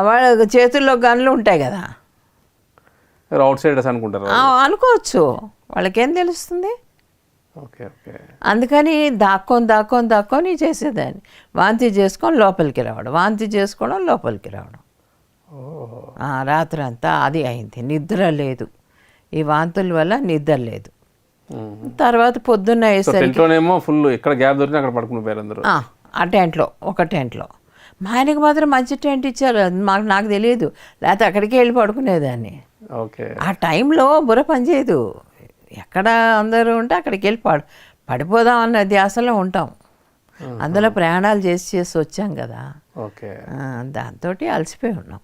వాళ్ళ చేతుల్లో గన్లు ఉంటాయి కదా, అవుట్ సైడర్స్ అనుకుంటారు. అనుకోవచ్చు, వాళ్ళకేం తెలుస్తుంది. Okay okay. అందుకని దాక్కొని చేసేదాన్ని. వాంతి చేసుకొని లోపలికి రావడం, వాంతి చేసుకోవడం, లోపలికి రావడం. రాత్రి అంతా అది అయింది. నిద్ర లేదు, ఈ వాంతుల వల్ల నిద్ర లేదు. తర్వాత పొద్దున్న టెంట్లోనేమో ఫుల్ ఎక్కడ గ్యాప్ దొరికినా అక్కడ పడుకుని పోయారు అందరూ. ఆ టెంట్లో, ఒక టెంట్లో. మా ఆయనకి మాత్రం మంచి టెంట్ ఇచ్చారు, నాకు తెలియదు, లేకపోతే అక్కడికి వెళ్ళి పడుకునేదాన్ని. ఓకే. ఆ టైంలో బుర్ర పనిచేయదు, ఎక్కడ అందరూ ఉంటే అక్కడికి వెళ్ళి పడిపోదాం అన్న ధ్యాసలో ఉంటాం. అందులో ప్రయాణాలు చేసి వచ్చాం కదా. ఓకే. దాంతో అలసిపోయి ఉన్నాం.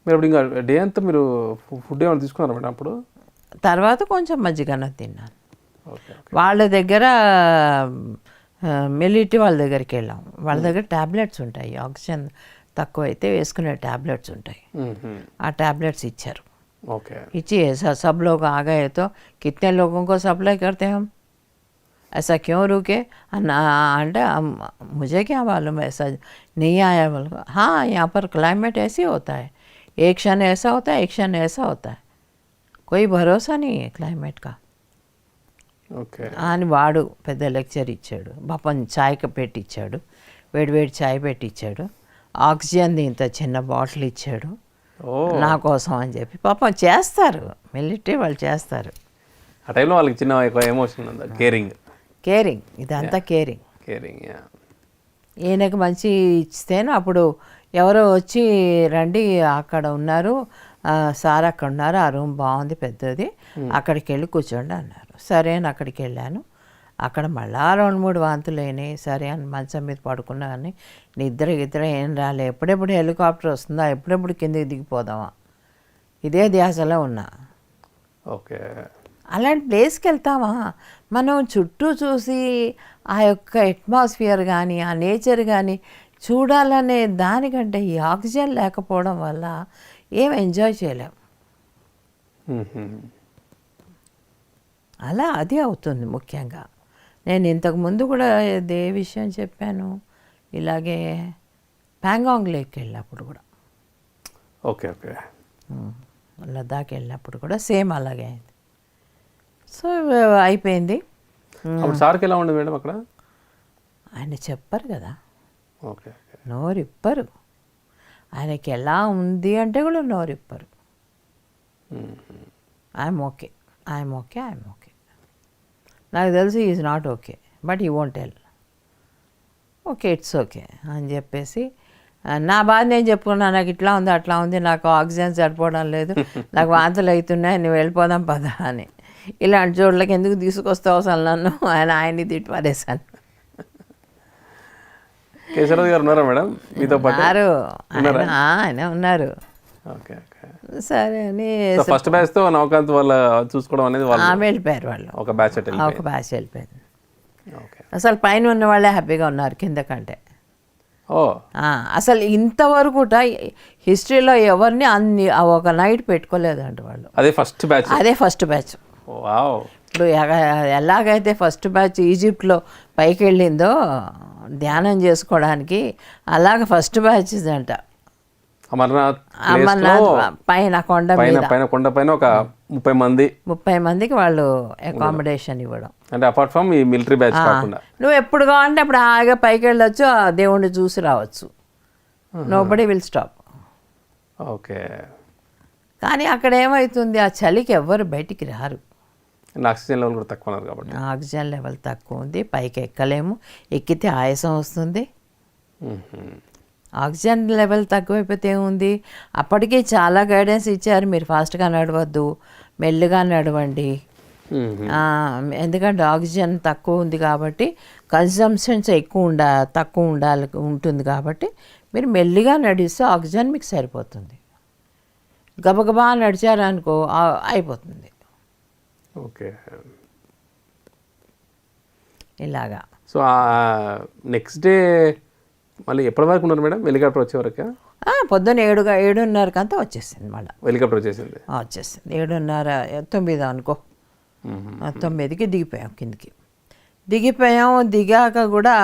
మీరు అప్పుడు ఇంకా డే అంతా మీరు ఫుడ్ ఏమైనా తీసుకున్నారా మేడం అప్పుడు? తర్వాత కొంచెం మజ్జిగన్నం తిన్నాను. వాళ్ళ దగ్గర మిలిటరీ వాళ్ళ దగ్గరికి వెళ్ళాం. వాళ్ళ దగ్గర ట్యాబ్లెట్స్ ఉంటాయి, ఆక్సిజన్ తక్కువ అయితే వేసుకునే ట్యాబ్లెట్స్ ఉంటాయి. ఆ ట్యాబ్లెట్స్ ఇచ్చారు. ओके. इची ऐसा सब लोग आ गए तो कितने लोगों को सप्लाई करते हैं हम, ऐसा क्यों रुके? अंडा मुझे क्या मालूम ऐसा नहीं आया बोल. हाँ, यहाँ पर क्लाइमेट ऐसे होता है, एक क्षण ऐसा होता है, एक क्षण ऐसा होता है, कोई भरोसा नहीं है क्लाइमेट का. ఓకే అని వాడు పెద్ద లెక్చర్ ఇచ్చాడు. పాపం చాయ్ పెట్టించాడు, వేడివేడి చాయ్ పెట్టించాడు. ఆక్సిజన్ ఇంత చిన్న బాటిల్ ఇచ్చాడు నా కోసం అని చెప్పి. పాపం చేస్తారు, మిలిటరీ వాళ్ళు చేస్తారు. ఆ టైంలో వాళ్ళకి చిన్న ఎమోషన్ ఉంది, కేరింగ్ ఇదంతా కేరింగ్. ఈయనకు మంచి ఇస్తేనే అప్పుడు ఎవరో వచ్చి రండి అక్కడ ఉన్నారు సార్, అక్కడ ఉన్నారు, ఆ రూమ్ బాగుంది పెద్దది, అక్కడికి వెళ్ళి కూర్చోండి అన్నారు. సరే అని అక్కడికి వెళ్ళాను. అక్కడ మళ్ళా 2-3 వాంతులు అయినాయి. సరే అని మంచం మీద పడుకున్నా, కానీ నిద్ర ఏం రాలే. ఎప్పుడెప్పుడు హెలికాప్టర్ వస్తుందా, ఎప్పుడెప్పుడు కిందికి దిగిపోదామా, ఇదే ధ్యాసలో ఉన్నా. ఓకే. అలాంటి ప్లేస్కి వెళ్తామా, మనం చుట్టూ చూసి ఆ యొక్క అట్మాస్ఫియర్ కానీ ఆ నేచర్ కానీ చూడాలనే దానికంటే ఈ ఆక్సిజన్ లేకపోవడం వల్ల ఏం ఎంజాయ్ చేయలేం. అలా అది అవుతుంది ముఖ్యంగా. నేను ఇంతకుముందు కూడా ఏ విషయం చెప్పాను, ఇలాగే ప్యాంగాంగ్ లేక్ వెళ్ళినప్పుడు కూడా, ఓకే ఓకే, లద్దాఖ్ వెళ్ళినప్పుడు కూడా సేమ్ అలాగే అయింది. సో అయిపోయింది. అప్పుడు సార్కి ఎలా ఉండదు మేడం అక్కడ? ఆయన చెప్పరు కదా, ఓకే, నోరిప్పరు. ఆయనకి ఎలా ఉంది అంటే కూడా నోరిప్పరు. I'm okay, I'm okay, I'm okay. నాకు తెలుసు is not okay, but he won't tell. Okay, it's okay అని చెప్పేసి నా బాధ నేను చెప్పుకున్నాను. నాకు ఇట్లా ఉంది, అట్లా ఉంది, నాకు ఆక్సిజన్ సరిపోవడం లేదు, నాకు వాంతులు అవుతున్నాయి, నువ్వు వెళ్ళిపోదాం పదా అని. ఇలాంటి చోట్లకి ఎందుకు తీసుకొస్తావు అసలు నన్ను, ఆయన్ని తిట్టి పారేశాను. కేశవరావు గారు ఉన్నారా మేడం మీతో పాటు? ఆయన ఉన్నారు. Okay okay. సరే అని ఫస్ట్ బ్యాచ్ తో నవకాంత్ వాళ్ళ చూసుకోవడం అనేది వెళ్ళిపోయారు వాళ్ళు, ఒక బ్యాచ్ వెళ్ళిపోయింది. అసలు పైన ఉన్న వాళ్ళే హ్యాపీగా ఉన్నారు కింద కంటే. అసలు ఇంతవరకు హిస్టరీలో ఎవరిని అన్ని ఒక నైట్ పెట్టుకోలేదంట వాళ్ళు. అదే ఫస్ట్ బ్యాచ్. ఇప్పుడు ఎలాగైతే ఫస్ట్ బ్యాచ్ ఈజిప్ట్లో పైకి వెళ్ళిందో ధ్యానం చేసుకోవడానికి, అలాగ ఫస్ట్ బ్యాచ్ అంట అమర్నాథ్ పైన కొండ పైన ఒక 30 మందికి వాళ్ళు అకామిడేషన్ ఇవ్వడం. అంటే అపార్ట్ ఫ్రమ్ ఈ మిలిటరీ బ్యాచ్ కాకుండా నువ్వు ఎప్పుడు కావాలంటే అప్పుడు హాయిగా పైకి వెళ్ళొచ్చు, ఆ దేవుణ్ణి చూసి రావచ్చు. Nobody will stop. ఓకే. కానీ అక్కడ ఏమవుతుంది, ఆ చలికి ఎవ్వరు బయటికి రారు. ఆక్సిజన్ లెవెల్ కూడా తక్కువ ఉన్నారు కాబట్టి. ఆక్సిజన్ లెవెల్ తక్కువ ఉంది, పైకి ఎక్కలేము, ఎక్కితే ఆయాసం వస్తుంది. ఆక్సిజన్ లెవెల్ తక్కువైపోతే ఏముంది, అప్పటికే చాలా గైడెన్స్ ఇచ్చారు, మీరు ఫాస్ట్గా నడవద్దు, మెల్లిగా నడవండి, ఎందుకంటే ఆక్సిజన్ తక్కువ ఉంది కాబట్టి కన్సంప్షన్స్ తక్కువ ఉంటుంది కాబట్టి మీరు మెల్లిగా నడిస్తే ఆక్సిజన్ మీకు సరిపోతుంది. గబగబా నడిచారనుకో అయిపోతుంది. ఓకే. ఇలాగా. సో నెక్స్ట్ డే మళ్ళీ ఎప్పటి వరకు ఉన్నారు మేడం హెలికాప్టర్ వచ్చే వరకు? పొద్దున్న 7:30 అంతా వచ్చేసింది. మళ్ళీ హెలికాప్టర్ వచ్చేసింది. 7:30 9 అనుకో. 9కి దిగిపోయాం కిందికి. దిగాక కూడా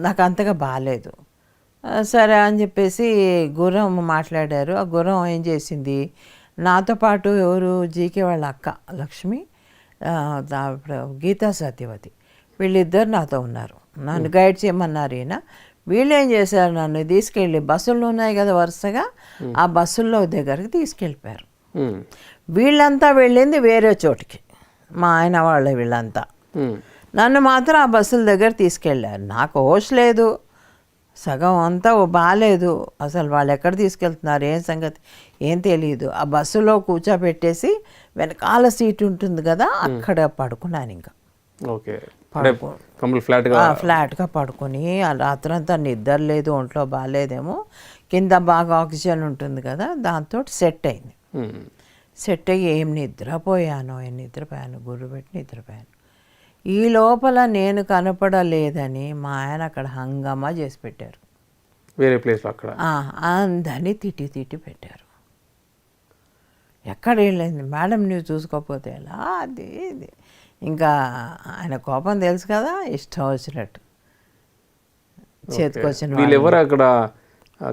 నాకు అంతగా బాగాలేదు. సరే అని చెప్పేసి గుర్రం మాట్లాడారు. ఆ గుర్రం ఏం చేసింది, నాతో పాటు ఎవరు జీకే వాళ్ళ అక్క లక్ష్మి, గీతా సత్యవతి, వీళ్ళిద్దరు నాతో ఉన్నారు. నన్ను గైడ్ చేయమన్నారు ఈయన. వీళ్ళు ఏం చేశారు, నన్ను తీసుకెళ్ళి బస్సులు ఉన్నాయి కదా వరుసగా, ఆ బస్సుల్లో దగ్గరికి తీసుకెళ్ళిపోయారు. వీళ్ళంతా వెళ్ళింది వేరే చోటికి, మా ఆయన వాళ్ళ వీళ్ళంతా. నన్ను మాత్రం ఆ బస్సుల దగ్గర తీసుకెళ్ళారు. నాకు హోష్ లేదు, సగం అంతా బాగాలేదు. అసలు వాళ్ళు ఎక్కడ తీసుకెళ్తున్నారు ఏం సంగతి ఏం తెలియదు. ఆ బస్సులో కూర్చోబెట్టేసి వెనకాల సీట్ ఉంటుంది కదా, అక్కడ పడుకున్నాను. ఇంకా ఫ్లాట్గా పడుకొని ఆ రాత్రంతా నిద్ర లేదు, ఒంట్లో బాగాలేదేమో. కింద బాగా ఆక్సిజన్ ఉంటుంది కదా, దాంతో సెట్ అయింది. సెట్ అయ్యి ఏం నిద్రపోయాను, గుర్రు పెట్టి నిద్రపోయాను. ఈ లోపల నేను కనపడలేదని మా ఆయన అక్కడ హంగామా చేసి పెట్టారు. వేరే ప్లేస్లో అక్కడ అందరినీ తిట్టి పెట్టారు. ఎక్కడ వెళ్ళింది మేడం, నువ్వు చూసుకోకపోతే ఎలా, అది ఇది. ఇంకా ఆయన కోపం తెలుసు కదా, ఇష్టం వచ్చినట్టు చేతికొచ్చిన. వీళ్ళు ఎవరు అక్కడ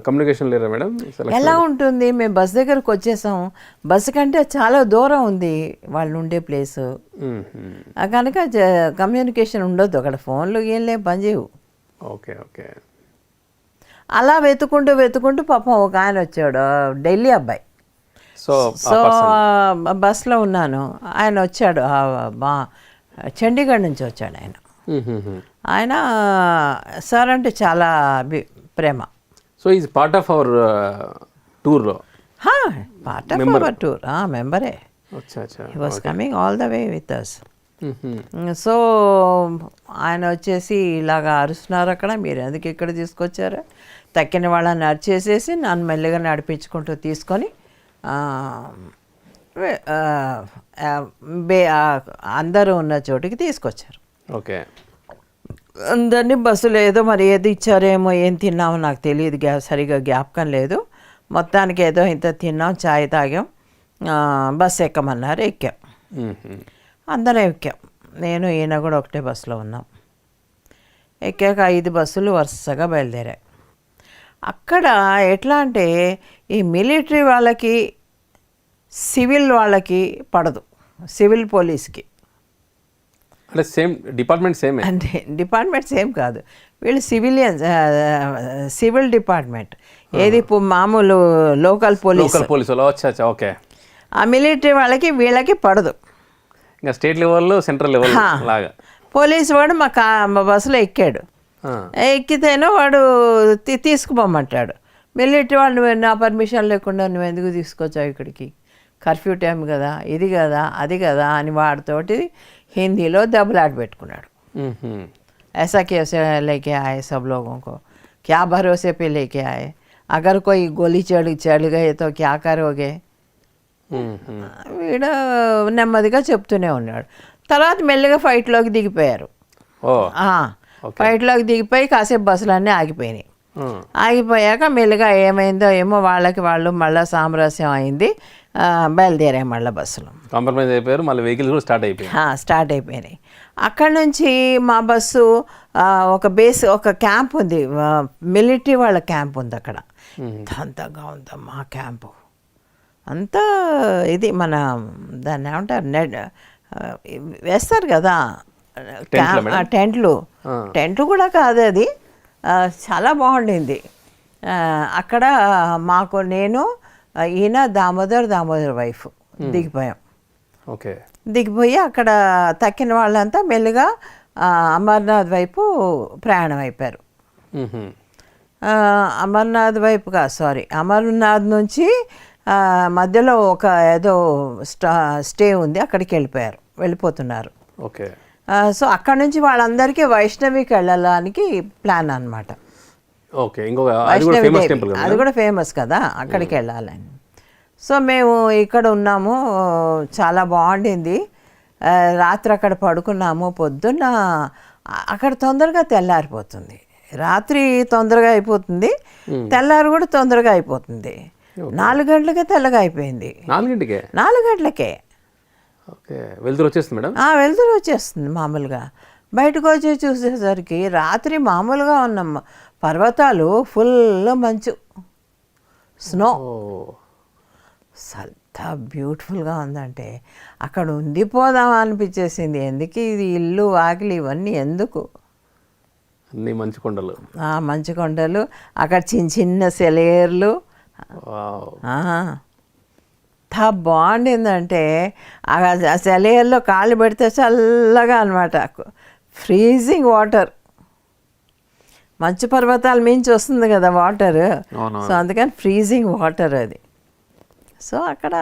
కమ్యూనికేషన్ లేరా మేడం? ఎలా ఉంటుంది, మేము బస్ దగ్గరకు వచ్చేసాం. బస్సు కంటే చాలా దూరం ఉంది వాళ్ళు ఉండే ప్లేసు, కనుక కమ్యూనికేషన్ ఉండొద్దు అక్కడ. ఫోన్లు ఏం లేవు, పనిచేయవు. Okay okay. అలా వెతుకుంటూ పాపం ఒక ఆయన వచ్చాడు, ఢిల్లీ అబ్బాయి. సో బస్లో ఉన్నాను, ఆయన వచ్చాడు, చండీగఢ్ నుంచి వచ్చాడు ఆయన. ఆయన సార్ అంటే చాలా ప్రేమ. So is part of our టూర్లో? పార్ట్ ఆఫ్ అవర్ టూర్, మెంబరే. He was coming all the way with us. So ఆయన వచ్చేసి ఇలాగా అరుస్తున్నారు అక్కడ, మీరు ఎందుకు ఇక్కడ తీసుకొచ్చారు, తక్కిన వాళ్ళని అరిచేసేసి నన్ను మెల్లిగా నడిపించుకుంటూ తీసుకొని అందరూ ఉన్న చోటికి తీసుకొచ్చారు. ఓకే. అందరినీ బస్సులో ఏదో మరి ఏది ఇచ్చారేమో, ఏం తిన్నామో నాకు తెలియదు, సరిగా జ్ఞాపకం లేదు. మొత్తానికి ఏదో ఇంత తిన్నాం, చాయ్ తాగాం, బస్సు ఎక్కమన్నారు, ఎక్కాం. అందరం ఎక్కాం, నేను ఈయన కూడా ఒకటే బస్సులో ఉన్నాం. ఎక్కాక 5 బస్సులు వరుసగా బయలుదేరాయి. అక్కడ ఎట్లా అంటే ఈ మిలిటరీ వాళ్ళకి సివిల్ వాళ్ళకి పడదు, సివిల్ పోలీస్కి. అంటే సేమ్ డిపార్ట్మెంట్ సేమ్? అంటే డిపార్ట్మెంట్ సేమ్ కాదు, వీళ్ళు సివిల్ డిపార్ట్మెంట్. ఏది మామూలు లోకల్ పోలీసు. ఓకే. ఆ మిలిటరీ వాళ్ళకి వీళ్ళకి పడదు. ఇంకా స్టేట్ లెవెల్లో సెంట్రల్ లెవెల్ లాగా. పోలీసు వాడు మా బస్సులో ఎక్కాడు. ఎక్కితేనో వాడు తీసుకుపోమంటాడు. మిలిటరీ వాళ్ళు, నువ్వు నా పర్మిషన్ లేకుండా నువ్వు ఎందుకు తీసుకొచ్చావు ఇక్కడికి, కర్ఫ్యూ టైం కదా, ఇది కదా, అది కదా అని వాడితోటి హిందీలో దెబ్బలాట పెట్టుకున్నాడు. ऐसा कैसे लेके आए सब लोगों को, क्या भरोसे पे लेके आए, अगर कोई गोली चढ़ गए तो क्या करोगे. వీడు నెమ్మదిగా చెప్తూనే ఉన్నాడు. తర్వాత మెల్లిగా ఫైట్లోకి దిగిపోయారు. ఫైట్లోకి దిగిపోయి కాసేపు బస్సులన్నీ ఆగిపోయినాయి. ఆగిపోయాక మెల్లిగా ఏమైందో ఏమో, వాళ్ళకి వాళ్ళు మళ్ళీ సామరస్యం అయింది, బయలుదేరాయి మళ్ళీ బస్సులు. కాంప్రమైజ్ అయిపోయారు, మళ్ళీ వెహికల్స్ కూడా స్టార్ట్ అయిపోయినాయి. అక్కడ నుంచి మా బస్సు ఒక క్యాంప్ ఉంది, మిలిటరీ వాళ్ళ క్యాంప్ ఉంది అక్కడ. అంతగా ఉందమ్మా క్యాంపు అంతా. ఇది మన దాన్ని ఏమంటారు, వేస్తారు కదా టెంట్లు కూడా కాదు అది, చాలా బాగుండింది. అక్కడ మాకు నేను ఈయన దామోదర్ వైఫ్ దిగిపోయాం. ఓకే. దిగిపోయి అక్కడ తక్కిన వాళ్ళంతా మెల్లిగా అమర్నాథ్ వైపు ప్రయాణం అయిపోయారు. అమర్నాథ్ వైపు కాదు, సారీ, అమర్నాథ్ నుంచి మధ్యలో ఒక ఏదో స్టే ఉంది, అక్కడికి వెళ్ళిపోతున్నారు. ఓకే. సో అక్కడ నుంచి వాళ్ళందరికీ వైష్ణవికి వెళ్ళడానికి ప్లాన్ అనమాట. ఓకే. ఇంకొక అది కూడా ఫేమస్ టెంపుల్ కదా, అది కూడా ఫేమస్ కదా, అక్కడికి వెళ్ళాలని. సో మేము ఇక్కడ ఉన్నాము, చాలా బాగుండింది. రాత్రి అక్కడ పడుకున్నాము. పొద్దున్న అక్కడ తొందరగా తెల్లారిపోతుంది. రాత్రి తొందరగా అయిపోతుంది, తెల్లారి కూడా తొందరగా అయిపోతుంది. 4 గంటలకే తెల్లగా అయిపోయింది. 4 గంటలకే. ఓకే. వెళ్తురు వచ్చేస్తుంది మేడం? వెళ్తురు వచ్చేస్తుంది మామూలుగా. బయటకు వచ్చి చూసేసరికి రాత్రి మామూలుగా ఉన్న పర్వతాలు ఫుల్ మంచు, స్నో. ఎంత బ్యూటిఫుల్గా ఉందంటే అక్కడ ఉండిపోదాం అనిపించేసింది. ఎందుకు ఇది ఇల్లు వాకిలి ఇవన్నీ ఎందుకు, అన్ని మంచు కొండలు. మంచు కొండలు, అక్కడ చిన్న చిన్న సెలయేర్లు. ఎంత బాగుండిందంటే ఆ సెలయేర్లో కాళ్ళు పెడితే చల్లగా అనమాట, ఫ్రీజింగ్ వాటర్. మంచు పర్వతాలు మించి వస్తుంది కదా వాటర్, సో అందుకని ఫ్రీజింగ్ వాటర్ అది. సో అక్కడ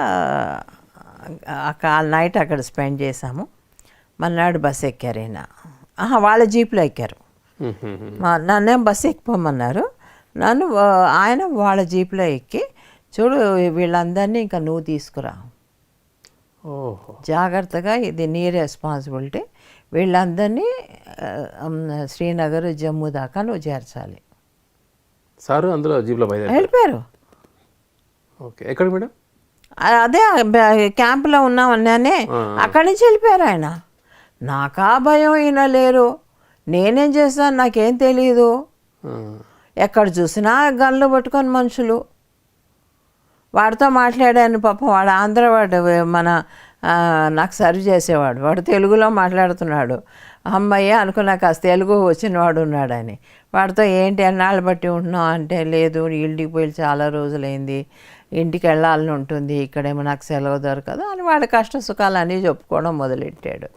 నైట్ అక్కడ స్పెండ్ చేసాము. మర్నాడు బస్సు ఎక్కారు ఈయన. వాళ్ళ జీప్లో ఎక్కారు. నన్నేం బస్సు ఎక్కిపోమన్నారు. ఆయన వాళ్ళ జీప్లో ఎక్కి, చూడు వీళ్ళందరినీ ఇంకా నువ్వు తీసుకురా, జాగ్రత్తగా, ఇది నీ రెస్పాన్సిబిలిటీ, వీళ్ళందరినీ శ్రీనగర్ జమ్మూ దాకా నువ్వు చేర్చాలి. సార్ అందులో జీప్లో వెళ్ళిపోయారు. ఓకే. ఎక్కడ మేడం? అదే క్యాంపులో ఉన్నామన్నానే, అక్కడి నుంచి వెళ్ళిపోయారు ఆయన. నాకా భయం, ఈయన లేరు, నేనేం చేస్తాను నాకేం తెలియదు. ఎక్కడ చూసినా గన్లు పట్టుకొని మనుషులు. వాడితో మాట్లాడాను పాపం, వాడు ఆంధ్రవాడు, నాకు సర్వ్ చేసేవాడు. వాడు తెలుగులో మాట్లాడుతున్నాడు. అమ్మయ్య అనుకున్నా, కాస్త తెలుగు వచ్చినవాడు ఉన్నాడని. వాడితో ఏంటి ఎన్నాళ్ళు బట్టి ఉంటున్నావు అంటే, లేదు ఇంటికి పోయి చాలా రోజులైంది, ఇంటికి వెళ్ళాలని ఉంటుంది, ఇక్కడేమో నాకు సెలవు దొరకదు అని వాడి కష్ట సుఖాలు అన్నీ చెప్పుకోవడం మొదలెట్టాడు.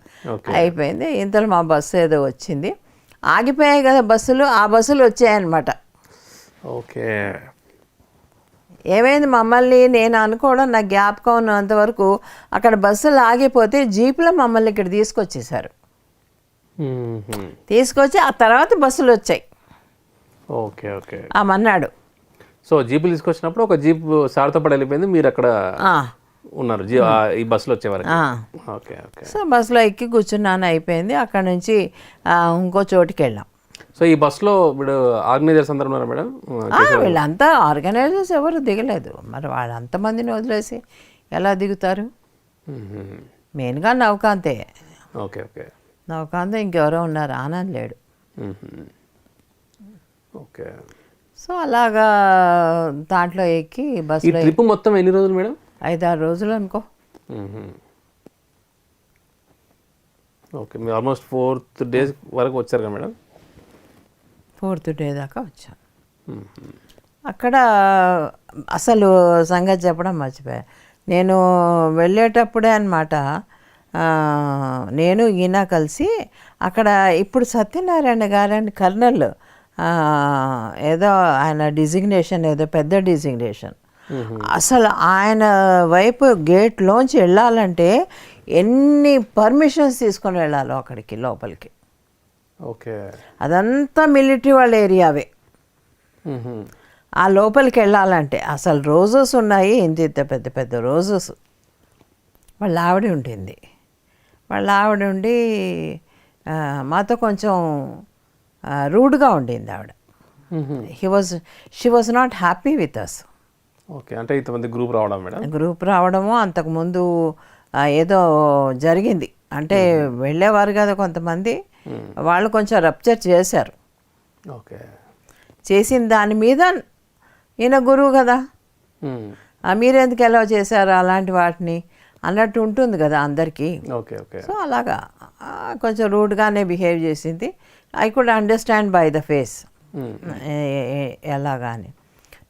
అయిపోయింది. ఇంతలో మా బస్సు ఏదో వచ్చింది, ఆగిపోయాయి కదా బస్సులు, ఆ బస్సులు వచ్చాయన్నమాట. ఓకే. ఏమైంది మమ్మల్ని, నేను అనుకోవడం నాకు జ్ఞాపకం ఉన్నంతవరకు అక్కడ బస్సులు ఆగిపోతే జీప్లో మమ్మల్ని ఇక్కడ తీసుకొచ్చేసారు. తీసుకొచ్చి ఆ తర్వాత బస్సులు వచ్చాయి. ఓకే. ఓకే. మన్నాడు. సో జీపులు తీసుకొచ్చినప్పుడు ఒక జీప్ సార్తో పాటు వెళ్ళిపోయింది, మీరు అక్కడ ఉన్నారు ఈ బస్సులో వచ్చేవారు. ఓకే. ఓకే. సో బస్సులో ఎక్కి కూర్చున్నాను, అయిపోయింది. అక్కడ నుంచి ఇంకో చోటుకి వెళ్ళాం. సో ఈ బస్సులో ఇప్పుడు ఆర్గనైజర్స్ అందరూ ఉన్నారా మేడం? వీళ్ళంతా ఆర్గనైజర్స్ ఎవరు దిగలేదు. మరి వాళ్ళు అంతమందిని వదిలేసి ఎలా దిగుతారు? మెయిన్గా నౌకాంతే. ఓకే. ఓకే. నౌకాంతే, ఇంకెవరో ఉన్నారు, ఆనంద్ లేడు. ఓకే. సో అలాగా దాంట్లో ఎక్కి బస్సులో. ట్రిప్ మొత్తం ఎన్ని రోజులు మేడం? 5-6 రోజులు అనుకో. ఓకే. మీరు ఆల్మోస్ట్ 4th డే వరకు వచ్చారు కదా మేడం? 4th డే దాకా వచ్చాను. అక్కడ అసలు సంగతి చెప్పడం మర్చిపోయా. నేను వెళ్ళేటప్పుడే అన్నమాట, నేను ఈయన కలిసి అక్కడ ఇప్పుడు సత్యనారాయణ గారని కర్నల్, ఏదో ఆయన డిజిగ్నేషన్, ఏదో పెద్ద డిజిగ్నేషన్. అసలు ఆయన వైపు గేట్లోంచి వెళ్ళాలంటే ఎన్ని పర్మిషన్స్ తీసుకొని వెళ్ళాలో అక్కడికి లోపలికి. ఓకే. అదంతా మిలిటరీ వాళ్ళ ఏరియావే. ఆ లోపలికి వెళ్ళాలంటే అసలు రోజెస్ ఉన్నాయి, ఇంత పెద్ద పెద్ద రోజెస్. వాళ్ళ ఆవిడ ఉంటుంది. వాళ్ళ ఆవిడ ఉండి మాతో కొంచెం రూడ్గా ఉండింది ఆవిడ. She was not happy with us. Okay. అంటే ఇంతమంది గ్రూప్ రావడం మేడం? గ్రూప్ రావడము, అంతకుముందు ఏదో జరిగింది. అంటే వెళ్ళేవారు కదా కొంతమంది, వాళ్ళు కొంచెం రప్చర్ చేశారు. ఓకే. చేసిన దాని మీద ఈయన గురువు కదా, మీరెందుకు ఎలా చేశారు అలాంటి వాటిని అన్నట్టు ఉంటుంది కదా అందరికీ. ఓకే. ఓకే. సో అలాగా కొంచెం రూడ్గానే బిహేవ్ చేసింది. I could understand by the face ఎలాగాని.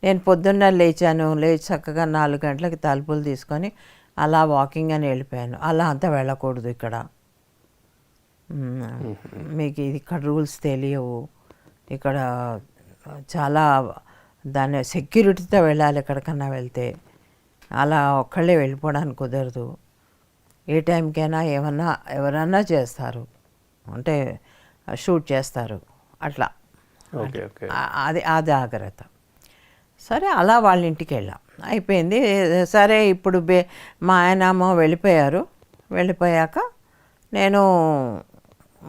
నేను పొద్దున్న లేచాను, లేచి చక్కగా 4 గంటలకి తలుపులు తీసుకొని అలా వాకింగ్ అని వెళ్ళిపోయాను. అలా అంతా వెళ్ళకూడదు ఇక్కడ, మీకు ఇది ఇక్కడ రూల్స్ తెలియవు, ఇక్కడ చాలా దాన్ని సెక్యూరిటీతో వెళ్ళాలి ఎక్కడికన్నా వెళ్తే అలా ఒక్కళ్ళే వెళ్ళిపోవడానికి కుదరదు. ఏ టైంకైనా ఎవరన్నా చేస్తారు, అంటే షూట్ చేస్తారు అట్లా. ఓకే ఓకే అది ఆ జాగ్రత్త. సరే అలా వాళ్ళ ఇంటికి వెళ్ళాం, అయిపోయింది. సరే ఇప్పుడు మా ఆయనమ్మ వెళ్ళిపోయాక నేను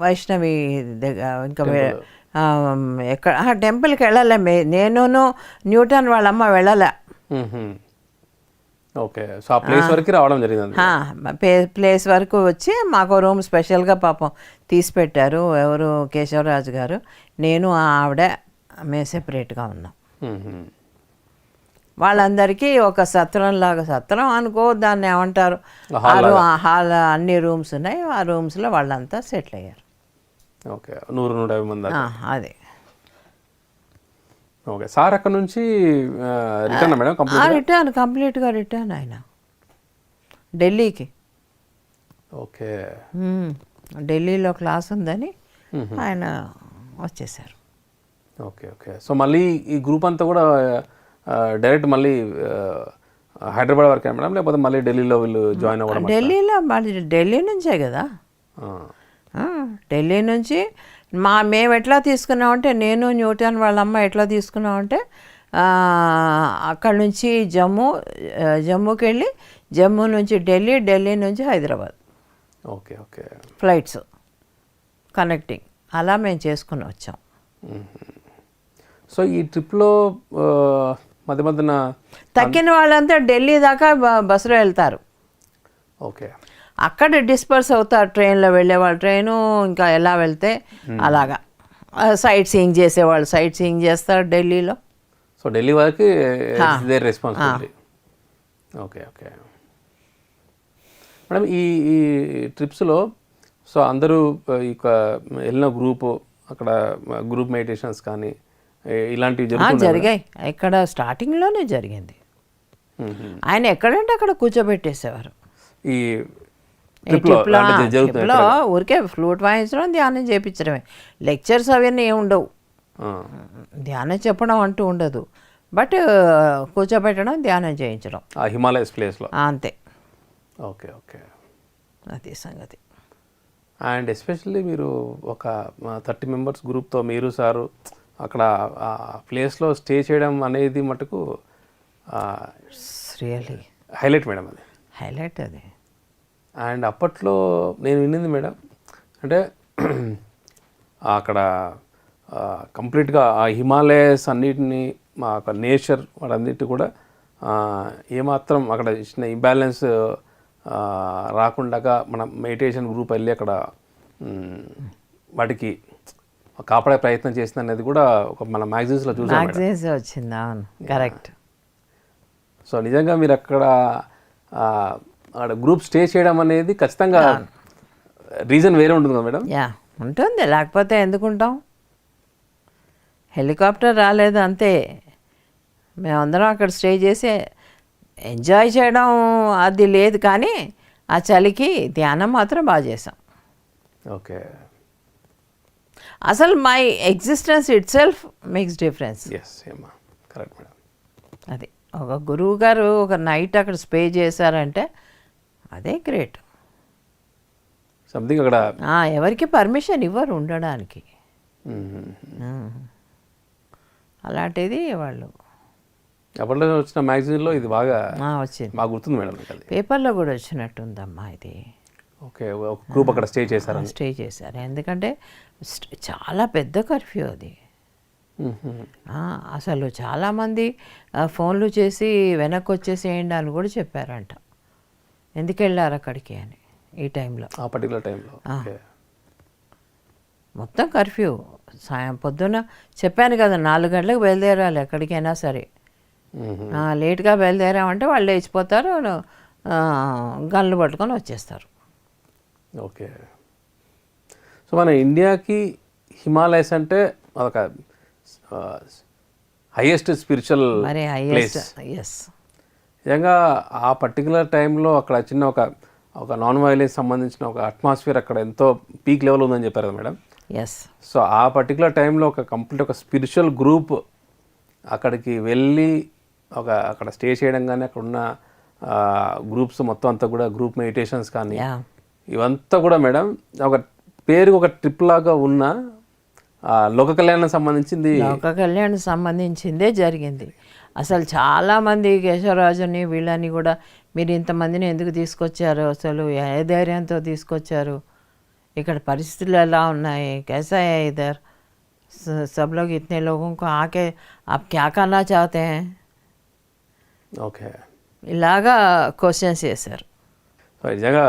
వైష్ణవి దగ్గర ఇంకా ఎక్కడ టెంపుల్కి వెళ్ళలే. నేను న్యూటన్ వాళ్ళమ్మ వెళ్ళలే. ఓకే. సో ఆ ప్లేస్ వరకు రావడం జరిగింది. ప్లేస్ వరకు వచ్చి మాకు రూమ్ స్పెషల్గా పాపం తీసి పెట్టారు. ఎవరు కేశవరాజు గారు, నేను ఆవిడ మేము సెపరేట్గా ఉన్నాం. వాళ్ళందరికీ ఒక సత్రం అనుకో, దాన్ని ఏమంటారు, హాల్ అన్ని రూమ్స్ ఉన్నాయి. ఆ రూమ్స్లో వాళ్ళంతా సెటిల్ అయ్యారు. ఓకే. 100-150 మంది. అదే. ఓకే. సార్ అక్కడ నుంచి రిటర్న్ మేడం? కంప్లీట్గా రిటర్న్ ఆయన ఢిల్లీకి. ఓకే. ఢిల్లీలో క్లాస్ ఉందని ఆయన వచ్చేసారు. Okay okay. సో మళ్ళీ ఈ గ్రూప్ అంతా కూడా డైరెక్ట్ మళ్ళీ హైదరాబాద్ వరకే మేడం, లేకపోతే మళ్ళీ ఢిల్లీలో వీళ్ళు జాయిన్ అవ్వడం? ఢిల్లీ నుంచే కదా. ఢిల్లీ నుంచి మేము ఎట్లా తీసుకున్నామంటే, నేను న్యూటన్ వాళ్ళమ్మ ఎట్లా తీసుకున్నామంటే, అక్కడ నుంచి జమ్మూకి వెళ్ళి, జమ్మూ నుంచి ఢిల్లీ నుంచి Hyderabad. Okay okay. Flights connecting అలా మేము చేసుకుని వచ్చాం. సో ఈ ట్రిప్లో మధ్యన తక్కిన వాళ్ళంతా ఢిల్లీ దాకా బస్సులో వెళ్తారు. ఓకే. అక్కడ డిస్పర్స్ అవుతారు. ట్రైన్లో వెళ్ళేవాళ్ళు ట్రైను, ఇంకా ఎలా వెళ్తే అలాగా. సైట్ సీయింగ్ చేసేవాళ్ళు సైట్ సీయింగ్ చేస్తారు ఢిల్లీలో. సో ఢిల్లీ వరకు there responsibility. Okay okay madam. ఈ ట్రిప్స్లో సో అందరూ ఇక వెళ్ళిన గ్రూపు, అక్కడ గ్రూప్ మెడిటేషన్స్ కానీ ఇలాంటివి జరిగాయి. ఇక్కడ స్టార్టింగ్లోనే జరిగింది. ఆయన ఎక్కడంటే అక్కడ కూర్చోబెట్టేసేవారు. ఈ ట్రిప్లో ఊరికే ఫ్లూట్ వాయించడం, ధ్యానం చేయించడమే. లెక్చర్స్ అవన్నీ ఏమి ఉండవు, ధ్యానం చెప్పడం అంటూ ఉండదు. బట్ కూర్చోబెట్టడం, ధ్యానం చేయించడం హిమాలయస్ ప్లేస్లో అంతే. Okay okay. అది సంగతి. అండ్ ఎస్పెషల్లీ మీరు ఒక 30 మెంబర్స్ గ్రూప్తో మీరు సారు అక్కడ ఆ ప్లేస్లో స్టే చేయడం అనేది మటుకు రియల్లీ హైలైట్ మేడం. అది హైలైట్. అది అండ్ అప్పట్లో నేను విన్నది మేడం, అంటే అక్కడ కంప్లీట్గా ఆ హిమాలయస్ అన్నిటినీ, మా నేచర్ వాటన్నిటి కూడా ఏమాత్రం అక్కడ ఇచ్చిన ఇంబ్యాలెన్స్ రాకుండా మన మెడిటేషన్ గ్రూప్ వెళ్ళి అక్కడ వాటికి కాపాడే ప్రయత్నం చేసింది అనేది కూడా ఒక మన మ్యాగజైన్స్లో చూసాం. వచ్చింది. అవును, కరెక్ట్. సో నిజంగా మీరు అక్కడ గ్రూప్ స్టే చేయడం అనేది ఖచ్చితంగా రీజన్ వేరే ఉంటుంది కదా మేడం? యా ఉంటుంది, లేకపోతే ఎందుకుంటాం. హెలికాప్టర్ రాలేదు అంతే, మేమందరం అక్కడ స్టే చేసి ఎంజాయ్ చేయడం అది లేదు, కానీ ఆ చలికి ధ్యానం మాత్రం బాగా చేసాం. ఓకే. అసలు my existence it self makes difference. Correct madam. అది ఒక గురువు గారు ఒక నైట్ అక్కడ స్టే చేశారంటే అదే గ్రేట్. సంథింగ్ అక్కడ ఎవరికి పర్మిషన్ ఇవ్వరు ఉండడానికి. అలాంటిది వాళ్ళు అప్పట్లో వచ్చిన మ్యాగజైన్లో ఇది బాగా వచ్చింది, బాగా గుర్తుంది మేడం. పేపర్లో కూడా వచ్చినట్టుందమ్మా ఇది. ఓకే. ఒక గ్రూప్ అక్కడ స్టే చేశారు. ఎందుకంటే చాలా పెద్ద కర్ఫ్యూ అది. అసలు చాలామంది ఫోన్లు చేసి వెనక్కి వచ్చేసేయండి అని కూడా చెప్పారంట. ఎందుకు వెళ్ళారు అక్కడికి అని ఈ టైంలో, ఆ పర్టికులర్ టైంలో. మొత్తం కర్ఫ్యూ. పొద్దున్న చెప్పాను కదా 4 గంటలకు బయలుదేరాలి ఎక్కడికైనా సరే. లేట్గా బయలుదేరామంటే వాళ్ళు లేచిపోతారు, గన్లు పట్టుకొని వచ్చేస్తారు. ఓకే. సో మన ఇండియాకి హిమాలయస్ అంటే అదొక హైయెస్ట్ స్పిరిచువల్ ప్లేస్. నిజంగా ఆ పర్టికులర్ టైంలో అక్కడ చిన్న ఒక నాన్ వైలెన్స్ సంబంధించిన ఒక అట్మాస్ఫియర్ అక్కడ ఎంతో పీక్ లెవెల్ ఉందని చెప్పారు కదా మేడం? సో ఆ పర్టికులర్ టైంలో ఒక కంప్లీట్ ఒక స్పిరిచువల్ గ్రూప్ అక్కడికి వెళ్ళి అక్కడ స్టే చేయడం కానీ, అక్కడ ఉన్న గ్రూప్స్ మొత్తం అంతా కూడా గ్రూప్ మెడిటేషన్స్ కానీ యా ఇవంతా కూడా మేడం ఒక పేరుకి ఒక ట్రిప్ లాగా ఉన్న లోక కళ్యాణం సంబంధించింది. లోక కళ్యాణం సంబంధించిందే జరిగింది. అసలు చాలామంది కేశవరాజుని వీళ్ళని కూడా మీరు ఇంతమందిని ఎందుకు తీసుకొచ్చారు, అసలు ఏ ధైర్యంతో తీసుకొచ్చారు, ఇక్కడ పరిస్థితులు ఎలా ఉన్నాయి, कैसा है इधर, सब लोग इतने लोगों को आके आप क्या करना चाहते हैं, ఓకే. ఇలాగా క్వశ్చన్స్ చేశారు. సో నిజంగా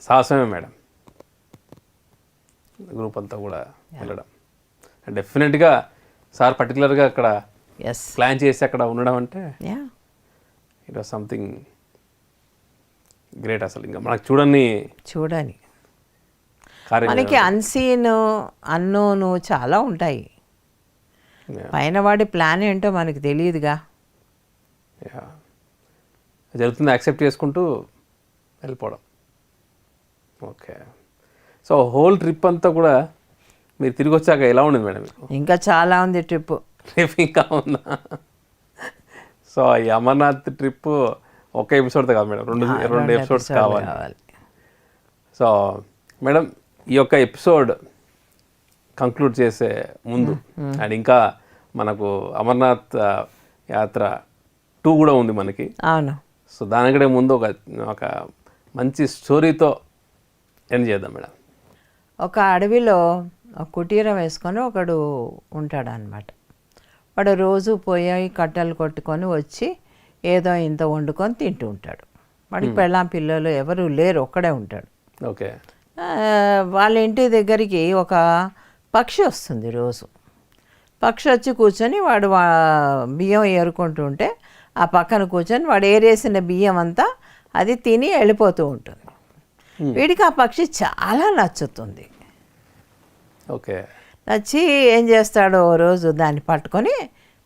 సాహసమే మేడం గ్రూప్ అంతా కూడా వెళ్ళడం. డెఫినెట్గా సార్ పర్టికులర్గా అక్కడ ఎస్ ప్లాన్ చేసి అక్కడ ఉండడం అంటే yeah it was something great. అసలు ఇంకా మనకు చూడని చూడని కార్యం. మనకి అన్సీన్ అన్నోను చాలా ఉంటాయి. పైన వాడి ప్లాన్ ఏంటో మనకి తెలియదుగా. Yeah. జరుగుతుంది యాక్సెప్ట్ చేసుకుంటూ వెళ్ళిపోవడం. ఓకే. సో హోల్ ట్రిప్ అంతా కూడా మీరు తిరిగి వచ్చాక ఎలా ఉండేది మేడం మీకు? ఇంకా చాలా ఉంది ట్రిప్. ట్రిప్ ఇంకా ఉందా? సో ఈ అమర్నాథ్ ట్రిప్ ఒక ఎపిసోడ్తో కాదు మేడం, రెండు ఎపిసోడ్స్ కావాలి. సో మేడం ఈ యొక్క ఎపిసోడ్ కంక్లూడ్ చేసే ముందు అండ్ ఇంకా మనకు అమర్నాథ్ యాత్ర 2 కూడా ఉంది మనకి. అవును. సో దానికంటే ముందు ఒక మంచి స్టోరీతో ఎండ్ చేద్దాం మేడం. ఒక అడవిలో ఒక కుటీరం వేసుకొని ఒకడు ఉంటాడు అనమాట. వాడు రోజు పోయి కట్టెలు కొట్టుకొని వచ్చి ఏదో ఇంత వండుకొని తింటూ ఉంటాడు. వాడికి పెళ్ళాం పిల్లలు ఎవరు లేరు, ఒక్కడే ఉంటాడు. ఓకే. వాళ్ళ ఇంటి దగ్గరికి ఒక పక్షి వస్తుంది రోజు. పక్షి వచ్చి కూర్చొని వాడు బియ్యం ఏరుకుంటూ ఉంటే ఆ పక్కన కూర్చొని వాడు ఏరేసిన బియ్యం అంతా అది తిని వెళ్ళిపోతూ ఉంటుంది. వీడికి ఆ పక్షి చాలా నచ్చుతుంది. ఓకే. నచ్చి ఏం చేస్తాడో ఓ రోజు దాన్ని పట్టుకొని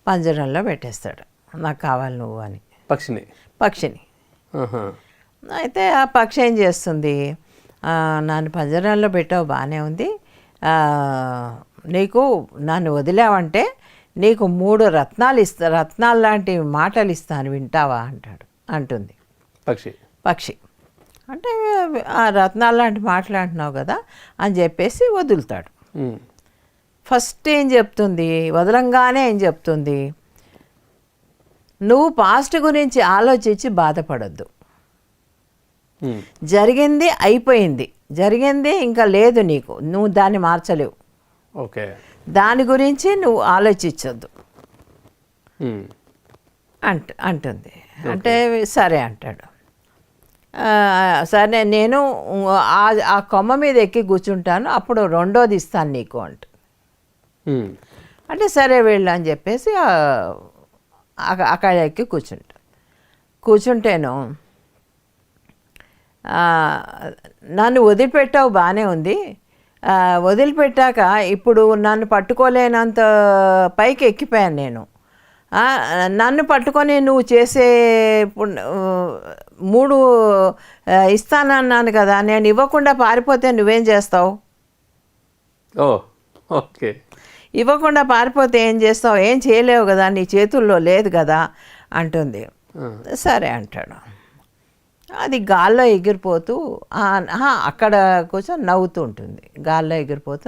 పంజరంలో పెట్టేస్తాడు. నాకు కావాలి నువ్వు అని పక్షిని. అయితే ఆ పక్షి ఏం చేస్తుంది, నన్ను పంజరంలో పెట్టావు బాగానే ఉంది, నీకు నన్ను వదిలావంటే నీకు 3 రత్నాలు లాంటి మాటలు ఇస్తాను, వింటావా అంటుంది పక్షి. అంటే ఆ రత్నాలు లాంటి మాటలు అంటున్నావు కదా అని చెప్పేసి వదులుతాడు. ఫస్ట్ ఏం చెప్తుంది, వదలంగానే ఏం చెప్తుంది, నువ్వు పాస్ట్ గురించి ఆలోచించి బాధపడద్దు, జరిగింది అయిపోయింది, జరిగింది ఇంకా లేదు, నువ్వు దాన్ని మార్చలేవు, ఓకే, దాని గురించి నువ్వు ఆలోచించొద్దు అంటుంది. అంటే సరే అంటాడు. సరే నేను ఆ కొమ్మ మీద ఎక్కి కూర్చుంటాను, అప్పుడు 2వది ఇస్తాను నీకు అంటే సరే వెళ్ళు అని చెప్పేసి అక్కడ ఎక్కి కూర్చుంటేను నన్ను వదిలిపెట్టావు బాగానే ఉంది, వదిలిపెట్టాక ఇప్పుడు నన్ను పట్టుకోలేనంత పైకి ఎక్కిపోయాను నేను, నన్ను పట్టుకొని నువ్వు చేసే 3 ఇస్తానన్నాను కదా, నేను ఇవ్వకుండా పారిపోతే నువ్వేం చేస్తావు, ఓకే, ఇవ్వకుండా పారిపోతే ఏం చేస్తావు, ఏం చేయలేవు కదా, నీ చేతుల్లో లేదు కదా అంటుంది. సరే అంటాడు. అది గాల్లో ఎగిరిపోతూ అక్కడ కూర్చొని నవ్వుతూ ఉంటుంది, గాల్లో ఎగిరిపోతూ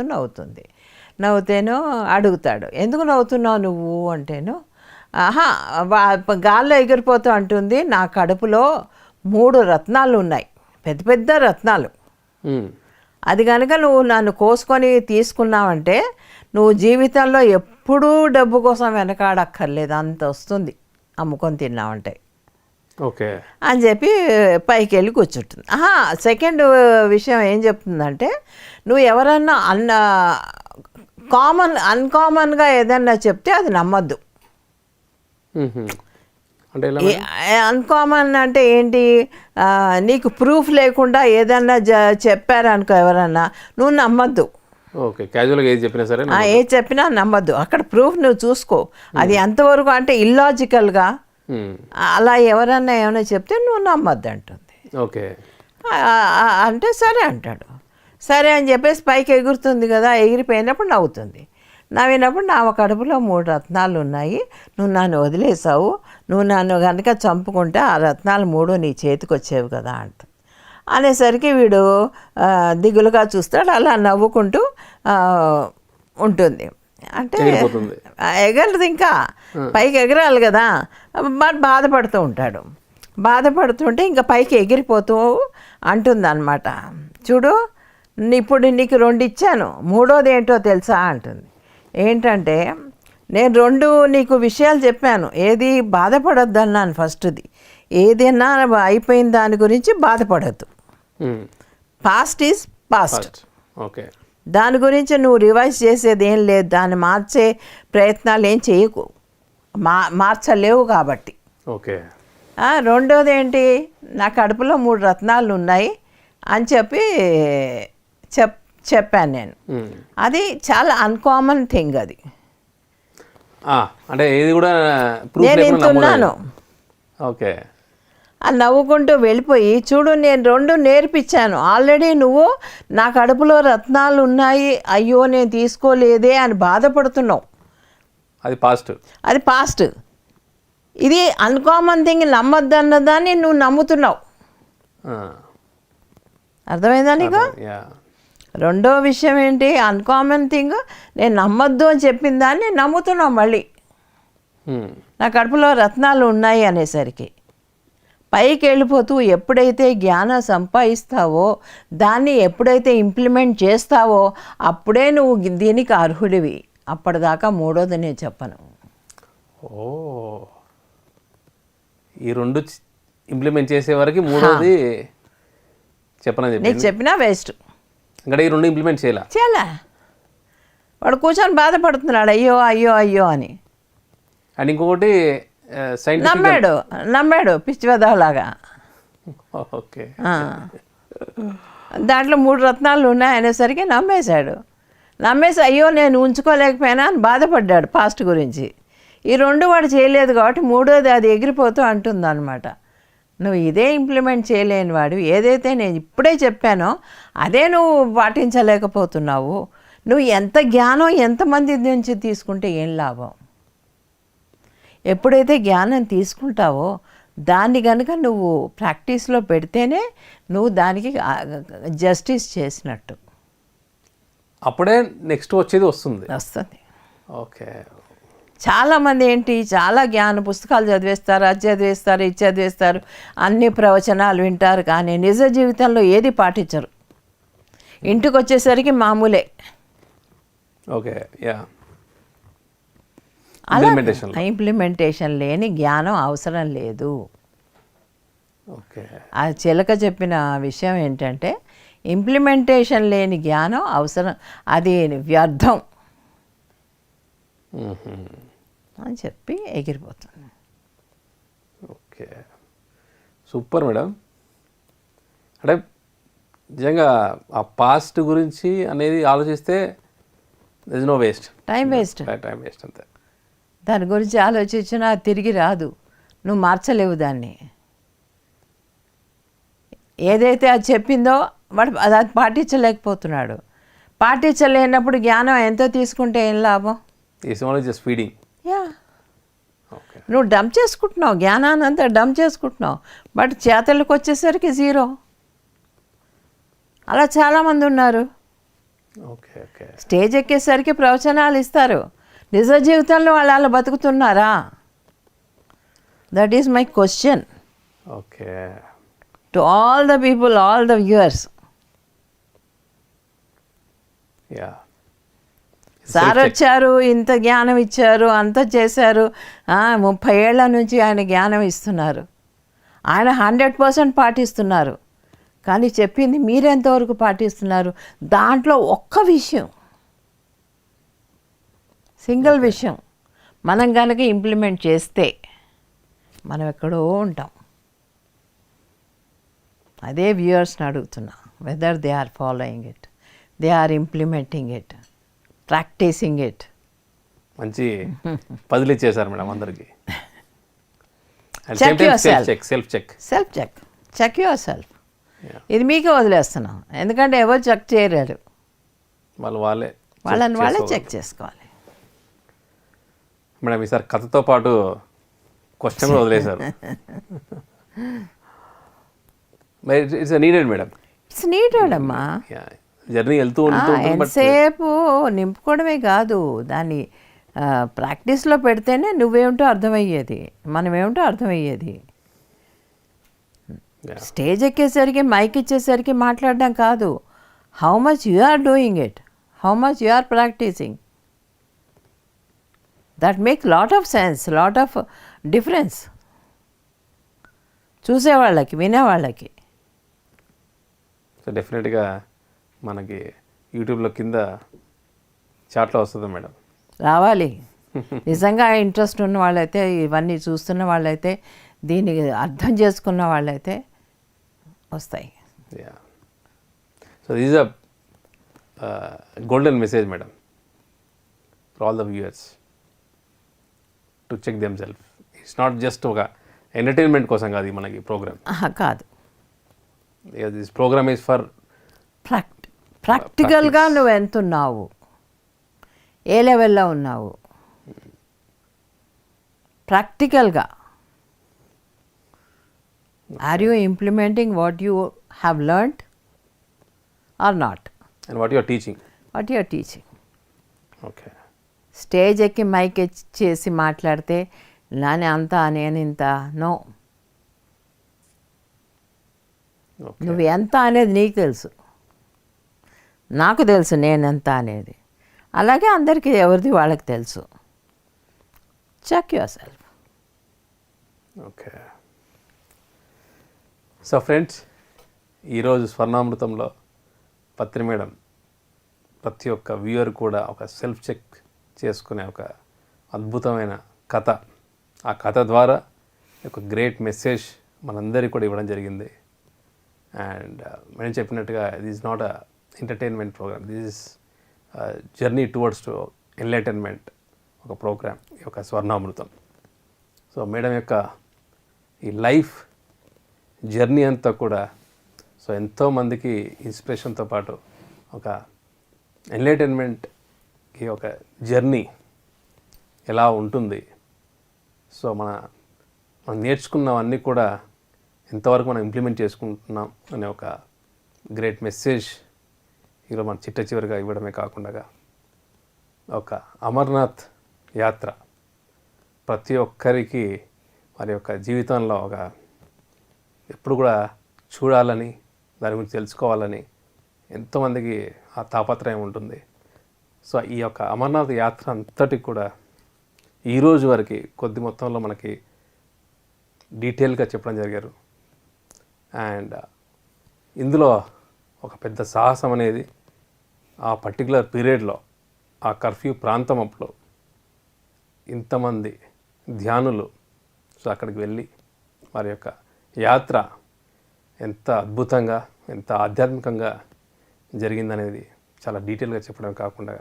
నవ్వుతేనో అడుగుతాడు, ఎందుకు నవ్వుతున్నావు నువ్వు అంటేను, గాల్లో ఎగిరిపోతూ అంటుంది, నా కడుపులో 3 రత్నాలు ఉన్నాయి, పెద్ద పెద్ద రత్నాలు, అది కనుక నువ్వు నన్ను కోసుకొని తీసుకున్నావంటే నువ్వు జీవితంలో ఎప్పుడూ డబ్బు కోసం వెనకాడక్కర్లేదు, అంత వస్తుంది అమ్ముకొని తిన్నావంటే, ఓకే అని చెప్పి పైకి వెళ్ళి కూర్చుంటుంది. సెకండ్ విషయం ఏం చెప్తుందంటే, నువ్వు ఎవరన్నా అన్కామన్గా ఏదన్నా చెప్తే అది నమ్మద్దు. అన్కామన్ అంటే ఏంటి, నీకు ప్రూఫ్ లేకుండా ఏదన్నా చెప్పారనుకో ఎవరన్నా, నువ్వు నమ్మద్దు. ఓకే, క్యాజువల్గా ఏది చెప్పినా సరే, ఏది చెప్పినా నమ్మద్దు, అక్కడ ప్రూఫ్ నువ్వు చూసుకో, అది ఎంతవరకు అంటే ఇల్లాజికల్గా అలా ఎవరన్నా ఏమైనా చెప్తే నువ్వు నమ్మద్దు అంటుంది. ఓకే అంటే సరే అంటాడు. సరే అని చెప్పేసి పైకి ఎగురుతుంది కదా, ఎగిరిపోయినప్పుడు నవ్వుతుంది. నవ్వినప్పుడు నా కడుపులో 3 రత్నాలు ఉన్నాయి, నువ్వు నన్ను వదిలేసావు, నువ్వు నన్ను కనుక చంపుకుంటే ఆ రత్నాలు 3 నీ చేతికి వచ్చేవి కదా అంట. అనేసరికి వీడు దిగులుగా చూస్తాడు, అలా నవ్వుకుంటూ ఉంటుంది. అంటే ఎగరదు, ఇంకా పైకి ఎగరాలి కదా, మరి బాధపడుతూ ఉంటాడు. బాధపడుతుంటే ఇంకా పైకి ఎగిరిపోతూ అంటుందన్నమాట, చూడు ఇప్పుడు నీకు 2 ఇచ్చాను, 3వది ఏంటో తెలుసా అంటుంది. ఏంటంటే నేను 2 నీకు విషయాలు చెప్పాను, ఏది బాధపడొద్దు అన్నాను. ఫస్ట్ది ఏదైనా అయిపోయిన దాని గురించి బాధపడద్దు, పాస్ట్ ఈజ్ పాస్ట్, ఓకే, దాని గురించి నువ్వు రివైజ్ చేసేది ఏం లేదు, దాన్ని మార్చే ప్రయత్నాలు ఏం చేయకు, మార్చలేవు కాబట్టి. ఓకే. 2వది ఏంటి, నా కడుపులో 3 రత్నాలు ఉన్నాయి అని చెప్పాను నేను. అది చాలా అన్కామన్ థింగ్, అది అంటే ఇది కూడా నేను ఇంతున్నాను. ఓకే, అది నవ్వుకుంటూ వెళ్ళిపోయి, చూడు నేను 2 నేర్పించాను ఆల్రెడీ, నువ్వు నా కడుపులో రత్నాలు ఉన్నాయి, అయ్యో నేను తీసుకోలేదే అని బాధపడుతున్నావు, అది పాస్ట్. అది పాస్ట్. ఇది అన్కామన్ థింగ్, నమ్మద్దు అన్నదాన్ని నువ్వు నమ్ముతున్నావు. అర్థమైందా నీకు? 2వ విషయం ఏంటి, అన్కామన్ థింగ్ నేను నమ్మద్దు అని చెప్పిన దాన్ని నమ్ముతున్నావు మళ్ళీ. నా కడుపులో రత్నాలు ఉన్నాయి అనేసరికి పైకి వెళ్ళిపోతూ ఎప్పుడైతే జ్ఞానం సంపాదిస్తావో, దాన్ని ఎప్పుడైతే ఇంప్లిమెంట్ చేస్తావో అప్పుడే నువ్వు దీనికి అర్హుడివి. అప్పటిదాకా 3వది నేను చెప్పను. ఓ, ఈ 2 ఇంప్లిమెంట్ చేసే వరకు 3వది చెప్పనని చెప్పి నీకు చెప్పినా వేస్ట్. ఇంకా ఈ 2 ఇంప్లిమెంట్ చేయాలా? వాడు కూర్చొని బాధపడుతున్నాడు, అయ్యో అయ్యో అయ్యో అని. అండ్ ఇంకొకటి నమ్మాడు పిచ్చివదలాగా. ఓకే, దాంట్లో 3 రత్నాలు ఉన్నాయి అనేసరికి నమ్మేసి అయ్యో నేను ఉంచుకోలేకపోయినా అని బాధపడ్డాడు పాస్ట్ గురించి. ఈ 2 వాడు చేయలేదు కాబట్టి 3వది అది ఎగిరిపోతూ అంటుంది అనమాట. నువ్వు ఇదే ఇంప్లిమెంట్ చేయలేని వాడు, ఏదైతే నేను ఇప్పుడే చెప్పానో అదే నువ్వు పాటించలేకపోతున్నావు. నువ్వు ఎంత జ్ఞానం ఎంతమంది నుంచి తీసుకుంటే ఏం లాభం? ఎప్పుడైతే జ్ఞానం తీసుకుంటావో దాన్ని కనుక నువ్వు ప్రాక్టీస్లో పెడితేనే నువ్వు దానికి జస్టిస్ చేసినట్టు. అప్పుడే నెక్స్ట్ వచ్చేది వస్తుంది. ఓకే. చాలామంది ఏంటి, చాలా జ్ఞాన పుస్తకాలు చదివేస్తారు, అది చదివేస్తారు, ఇది చదివేస్తారు, అన్ని ప్రవచనాలు వింటారు, కానీ నిజ జీవితంలో ఏది పాటించరు. ఇంటికి వచ్చేసరికి మామూలే. Okay, yeah. అలా ఇంప్లిమెంటేషన్ లేని జ్ఞానం అవసరం లేదు. ఓకే. ఆ చిలక చెప్పిన విషయం ఏంటంటే ఇంప్లిమెంటేషన్ లేని జ్ఞానం అవసరం, అది వ్యర్థం అని చెప్పి ఎగిరిపోతుంది. Okay, super madam. అంటే నిజంగా ఆ పాస్ట్ గురించి అనేది ఆలోచిస్తే this no waste, time waste అంతే. దాని గురించి ఆలోచించినా తిరిగి రాదు, నువ్వు మార్చలేవు దాన్ని. ఏదైతే అది చెప్పిందో వాడు అది పాటించలేకపోతున్నాడు. పాటించలేనప్పుడు జ్ఞానం ఎంతో తీసుకుంటే ఏం లాభం? Just feeding. యా, నువ్వు డంప్ చేసుకుంటున్నావు, జ్ఞానాన్ని అంతా డంప్ చేసుకుంటున్నావు, బట్ చేతలకు వచ్చేసరికి 0. అలా చాలామంది ఉన్నారు. Okay, okay. స్టేజ్ ఎక్కేసరికి ప్రవచనాలు ఇస్తారు, నిజ జీవితంలో వాళ్ళు అలా బతుకుతున్నారా? That is my question. Okay. To all the people, all the viewers. Yeah, sir వచ్చారు, ఇంత జ్ఞానం ఇచ్చారు, అంత చేశారు, 30 ఏళ్ల నుంచి ఆయన జ్ఞానం ఇస్తున్నారు, ఆయన 100% పాటిస్తున్నారు, కానీ చెప్పింది మీరెంతవరకు పాటిస్తున్నారు? దాంట్లో ఒక్క విషయం, సింగిల్ విషయం మనం కనుక ఇంప్లిమెంట్ చేస్తే మనం ఎక్కడో ఉంటాం. అదే వ్యూయర్స్ని అడుగుతున్నా, whether they are following it, they are implementing it, practicing it. మంచి పదిలు ఇచ్చేసారు మేడం అందరికి. Check yourself. ఇది మీకే వదిలేస్తున్నాం, ఎందుకంటే ఎవరు చెక్ చేయలేరు, వాళ్ళని వాళ్ళే చెక్ చేసుకోవాలి. మేడం ఈసారి కథతో పాటు క్వశ్చన్ కూడా వదిలేశారు. మరి it's needed madam. It's needed అమ్మా. జర్నీ వెళ్తూ ఎంతసేపు నింపుకోవడమే కాదు, దాన్ని ప్రాక్టీస్లో పెడితేనే నువ్వేమిటో అర్థమయ్యేది, మనమేమిటో అర్థమయ్యేది. స్టేజ్ ఎక్కేసరికి మైక్ ఇచ్చేసరికి మాట్లాడడం కాదు, how much you are doing it, how much you are practising, that make lot of sense, lot of difference చూసేవాళ్ళకి, వినేవాళ్ళకి. సో డెఫినెట్గా మనకి యూట్యూబ్లో కింద చాట్లో వస్తుంది మేడం. రావాలి. నిజంగా ఇంట్రెస్ట్ ఉన్న వాళ్ళైతే, ఇవన్నీ చూస్తున్న వాళ్ళైతే, దీన్ని అర్థం చేసుకున్న వాళ్ళైతే వస్తాయి. Ya, so this a golden message madam for all the viewers to check them self. It's not just ఒక ఎంటర్టైన్మెంట్ కోసం కాదు మనకి ప్రోగ్రామ్. కాదు, దిస్ ప్రోగ్రామ్ ఈజ్ ఫర్ ప్రాక్టికల్గా నువ్వు ఎంత ఉన్నావు, ఏ లెవెల్లో ఉన్నావు, ప్రాక్టికల్గా are you implementing what you have learned or not, and what your teaching. What your teaching. Okay, stage ఎక్కి మైక్ చేసి మాట్లాడితే నానే అంత నేను ఇంత, నో. నువ్వు ఎంత అనేది నీకు తెలుసు, నాకు తెలుసు నేను ఎంత అనేది. అలాగే అందరికీ ఎవరిది వాళ్ళకి తెలుసు. Check yourself. Okay, so friends, ఈరోజు స్వర్ణామృతంలో పత్రి మేడం ప్రతి ఒక్క వ్యూయర్ కూడా ఒక సెల్ఫ్ చెక్ చేసుకునే ఒక అద్భుతమైన కథ, ఆ కథ ద్వారా ఒక గ్రేట్ మెసేజ్ మనందరికీ కూడా ఇవ్వడం జరిగింది. అండ్ మనం చెప్పినట్టుగా this is not a entertainment program, this is journey towards to enlightenment ఒక ప్రోగ్రామ్, ఈ యొక్క స్వర్ణామృతం. సో మేడం యొక్క ఈ లైఫ్ జర్నీ అంతా కూడా సో ఎంతోమందికి ఇన్స్పిరేషన్తో పాటు ఒక ఎన్లైటన్మెంట్కి ఒక జర్నీ ఎలా ఉంటుంది, సో మనం నేర్చుకున్నవన్నీ కూడా ఎంతవరకు మనం ఇంప్లిమెంట్ చేసుకుంటున్నాం అనే ఒక గ్రేట్ మెసేజ్ ఈరోజు మన చిట్ట చివరిగా ఇవ్వడమే కాకుండా ఒక అమర్నాథ్ యాత్ర ప్రతి ఒక్కరికి వారి యొక్క జీవితంలో ఒక ఎప్పుడు కూడా చూడాలని, దాని గురించి తెలుసుకోవాలని ఎంతోమందికి ఆ తాపత్రయం ఉంటుంది. సో ఈ యొక్క అమర్నాథ్ యాత్ర అంతటికి కూడా ఈరోజు వరకు కొద్ది మొత్తంలో మనకి డీటెయిల్గా చెప్పడం జరిగారు. అండ్ ఇందులో ఒక పెద్ద సాహసం అనేది ఆ పర్టికులర్ పీరియడ్లో, ఆ కర్ఫ్యూ ప్రాంతం అప్పుడు ఇంతమంది ధ్యానులు సో అక్కడికి వెళ్ళి వారి యొక్క యాత్ర ఎంత అద్భుతంగా, ఎంత ఆధ్యాత్మికంగా జరిగిందనేది చాలా డీటెయిల్గా చెప్పడం కాకుండా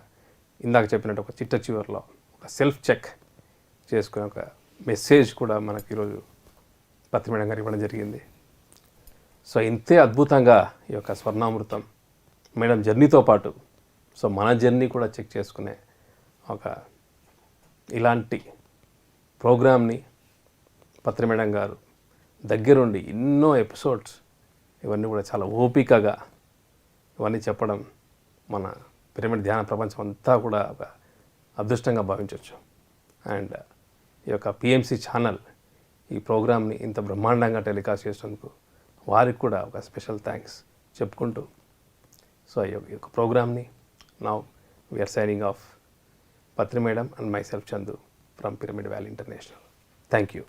ఇందాక చెప్పినట్టు ఒక చిట్ట చివరిలో ఒక సెల్ఫ్ చెక్ చేసుకునే ఒక మెసేజ్ కూడా మనకి ఈరోజు పత్రి మేడం గారు ఇవ్వడం జరిగింది. సో ఇంతే అద్భుతంగా ఈ యొక్క స్వర్ణామృతం మేడం జర్నీతో పాటు సో మన జర్నీ కూడా చెక్ చేసుకునే ఒక ఇలాంటి ప్రోగ్రామ్ని పత్రి మేడం గారు దగ్గరుండి ఎన్నో ఎపిసోడ్స్ ఇవన్నీ కూడా చాలా ఓపికగా ఇవన్నీ చెప్పడం మన పిరమిడ్ ధ్యాన ప్రపంచం అంతా కూడా ఒక అదృష్టంగా భావించవచ్చు. అండ్ ఈ యొక్క పిఎంసి ఛానల్ ఈ ప్రోగ్రామ్ని ఇంత బ్రహ్మాండంగా టెలికాస్ట్ చేసినందుకు వారికి కూడా ఒక స్పెషల్ థ్యాంక్స్ చెప్పుకుంటూ సో ఈ యొక్క ప్రోగ్రామ్ని now we are signing off Patri madam and myself Chandu from Pyramid Valley International. Thank you.